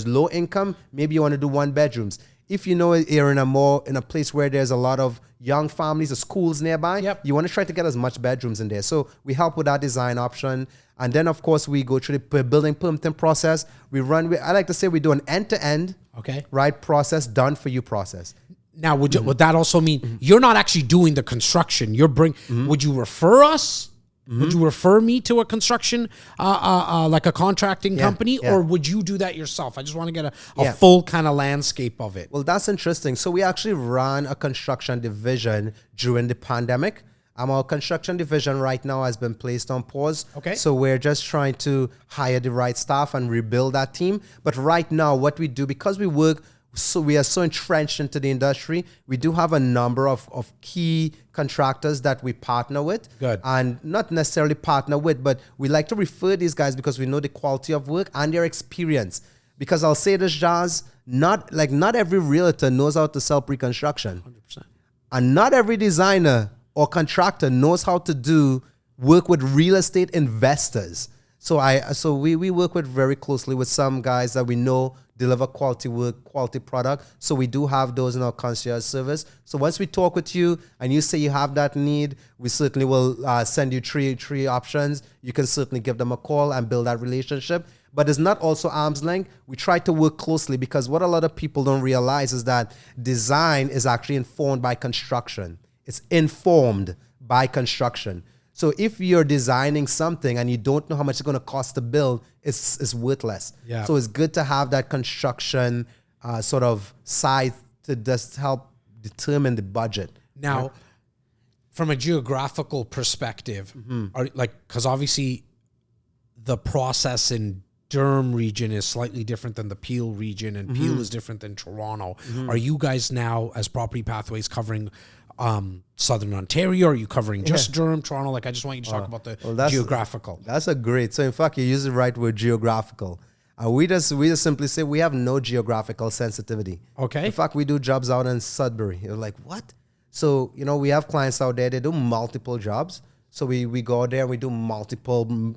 low income, maybe you want to do 1 bedrooms. If you know you're in a place where there's a lot of young families or schools nearby, you want to try to get as much bedrooms in there. So we help with that design option. And then, of course, we go through the building permitting process. I like to say we do an end-to-end right process, done for you process. Now, would that also mean you're not actually doing the construction? Would you refer us? Would you refer me to a construction, like a contracting company, or would you do that yourself? I just want to get a full kind of landscape of it. Well, that's interesting. So we actually ran a construction division during the pandemic. Our construction division right now has been placed on pause. So we're just trying to hire the right staff and rebuild that team. But right now, what we do, because we are so entrenched into the industry, we do have a number of key contractors that we partner with. And not necessarily partner with, but we like to refer these guys because we know the quality of work and their experience. Because I'll say this, Jazz, not every realtor knows how to sell pre-construction. 100%. And not every designer or contractor knows how to work with real estate investors. So we work very closely with some guys that we know deliver quality work, quality product. So we do have those in our concierge service. So once we talk with you and you say you have that need, we certainly will send you three options. You can certainly give them a call and build that relationship. But it's not also arm's length. We try to work closely because what a lot of people don't realize is that design is actually informed by construction. It's informed by construction. So if you're designing something and you don't know how much it's going to cost to build, it's worthless. So it's good to have that construction sort of side to just help determine the budget. Now, from a geographical perspective, because obviously the process in Durham region is slightly different than the Peel region, and Peel is different than Toronto. Are you guys now, as Property Pathways, covering Southern Ontario? Are you covering just Durham, Toronto? Like, I just want you to talk about the geographical. That's a great. So in fact, you use the right word, geographical. We just simply say we have no geographical sensitivity. Okay. In fact, we do jobs out in Sudbury. You're like, what? So, you know, we have clients out there, they do multiple jobs. So we go out there and we do multiple,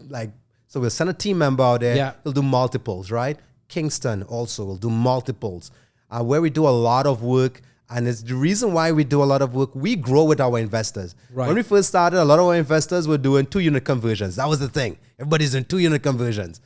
so we'll send a team member out there. Yeah. We'll do multiples, right? Kingston also will do multiples. Where we do a lot of work, and it's the reason why we do a lot of work, we grow with our investors. Right. When we first started, a lot of our investors were doing 2-unit conversions. That was the thing. Everybody's doing 2-unit conversions.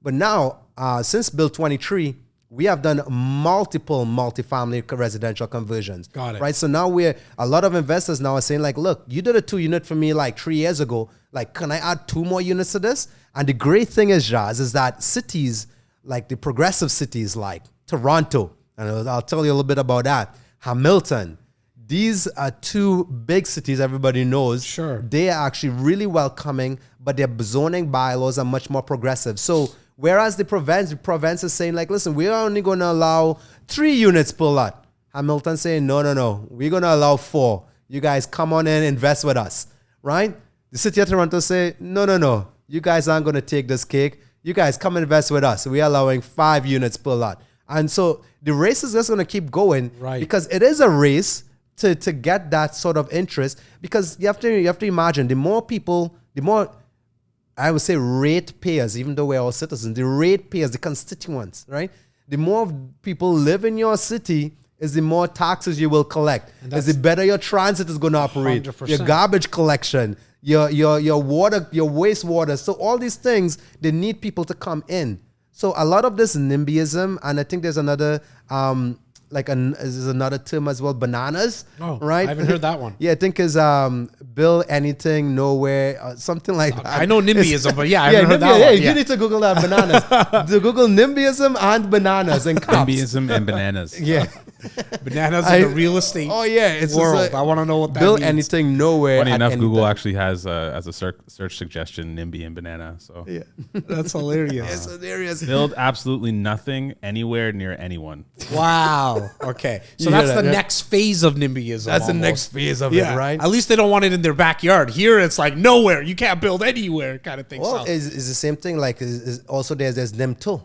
But now, since Bill 23, we have done multiple multifamily residential conversions. Got it. Right? So now a lot of investors now are saying like, look, you did a 2-unit for me like 3 years ago. Like, can I add 2 more units to this? And the great thing is, Jazz, is that cities, like the progressive cities like Toronto, and I'll tell you a little bit about that, Hamilton, these are 2 big cities everybody knows. Sure. They are actually really welcoming, but their zoning bylaws are much more progressive. So whereas the province is saying like, listen, we're only going to allow 3 units per lot. Hamilton saying, no, we're going to allow 4. You guys come on in, invest with us, right? The city of Toronto say, no, you guys aren't going to take this cake. You guys come invest with us. We're allowing 5 units per lot. And so the race is just going to keep going, right? Because it is a race to get that sort of interest, because you have to imagine, the more people, the more, I would say, rate payers, even though we're all citizens, the rate payers, the constituents, right? The more people live in your city, is the more taxes you will collect. Is the better your transit is going to operate, 100%. your garbage collection, your water, your wastewater. So all these things, they need people to come in. So a lot of this NIMBYism, and I think there's another is another term as well, bananas. Oh, right? I haven't heard that one. Yeah, I think is Bill Anything Nowhere, something like that. I know NIMBYism, but I haven't heard that one. Yeah, you need to Google that, bananas. To Google NIMBYism and bananas and cops. NIMBYism and bananas. Yeah. Bananas in the real estate it's world. I want to know what that Bill means. Anything Nowhere. Funny enough, Google time. actually has as a search suggestion NIMBY and banana. So Yeah. That's hilarious. It's hilarious. build absolutely nothing anywhere near anyone. Wow. Okay. So You that's hear the that, yeah? next phase of NIMBYism. That's the almost. next phase of Yeah. it, right? At least they don't want it in their backyard. Here it's like nowhere. You can't build anywhere kind of thing. Well, So- it's the same thing. Like, is also there's them too.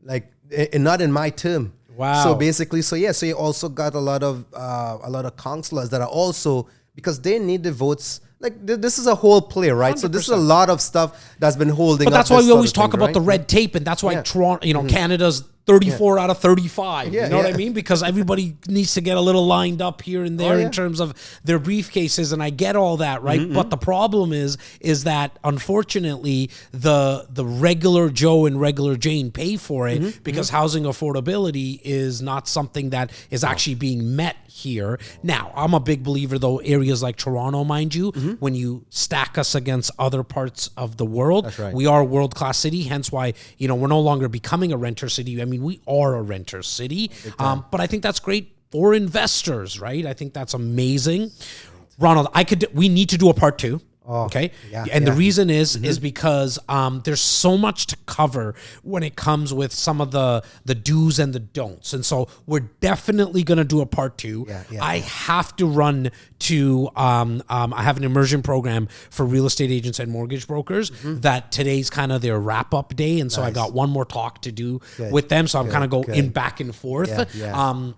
Like, not in my term. Wow. So basically, so you also got a lot of councillors that are also, because they need the votes. Like, this is a whole play, right? So this is a lot of stuff that's been holding. But that's up why this we sort always of talk thing, about right? the red tape, and that's why Yeah. Toronto, Canada's 34 out of 35. Yeah, you know what I yeah. mean? Because everybody needs to get a little lined up here and there yeah. in terms of their briefcases, and I get all that, right? But the problem is that unfortunately the regular Joe and regular Jane pay for it because housing affordability is not something that is actually being met here. Now, I'm a big believer, though, areas like Toronto, mind you, when you stack us against other parts of the world, That's right. we are a world-class city, hence why, we're no longer becoming a renter city. I mean, we are a renter city, but I think that's great for investors, right? I think that's amazing. Ronald, we need to do a part 2. Okay. yeah, And the yeah. reason is because there's so much to cover when it comes with some of the do's and the don'ts. And so we're definitely going to do a part 2. Yeah, I have to run to, I have an immersion program for real estate agents and mortgage brokers that today's kind of their wrap up day. And so I got one more talk to do with them. So I'm kind of in back and forth. Yeah.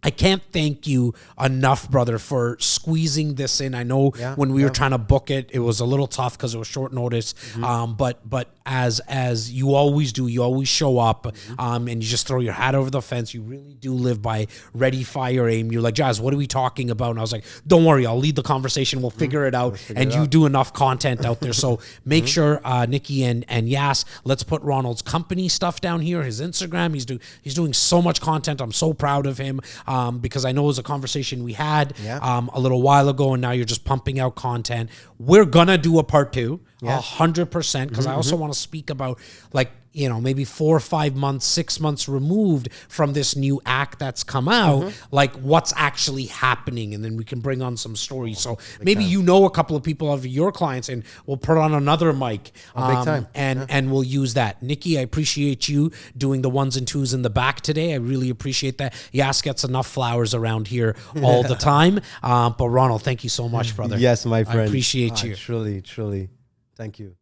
I can't thank you enough, brother, for squeezing this in. I know when we were trying to book it, it was a little tough because it was short notice. But as you always do, you always show up and you just throw your hat over the fence. You really do live by ready, fire, aim. You're like, Jazz, what are we talking about? And I was like, don't worry, I'll lead the conversation. We'll figure it out. And you do enough content out there. So make sure, Nikki and Yas, let's put Ronald's company stuff down here, his Instagram. He's doing so much content. I'm so proud of him. Because I know it was a conversation we had a little while ago, and now you're just pumping out content. We're gonna do a part 2, 100%, because I also want to speak about, like, you know, maybe 4 or 5 months, 6 months removed from this new act that's come out, like what's actually happening, and then we can bring on some stories. So maybe you know a couple of people of your clients, and we'll put on another mic, big time. and we'll use that. Nikki, I appreciate you doing the ones and twos in the back today. I really appreciate that. Yas gets enough flowers around here all the time. But Ronald, thank you so much, brother. Yes, my friend. I appreciate you. Truly, truly. Thank you.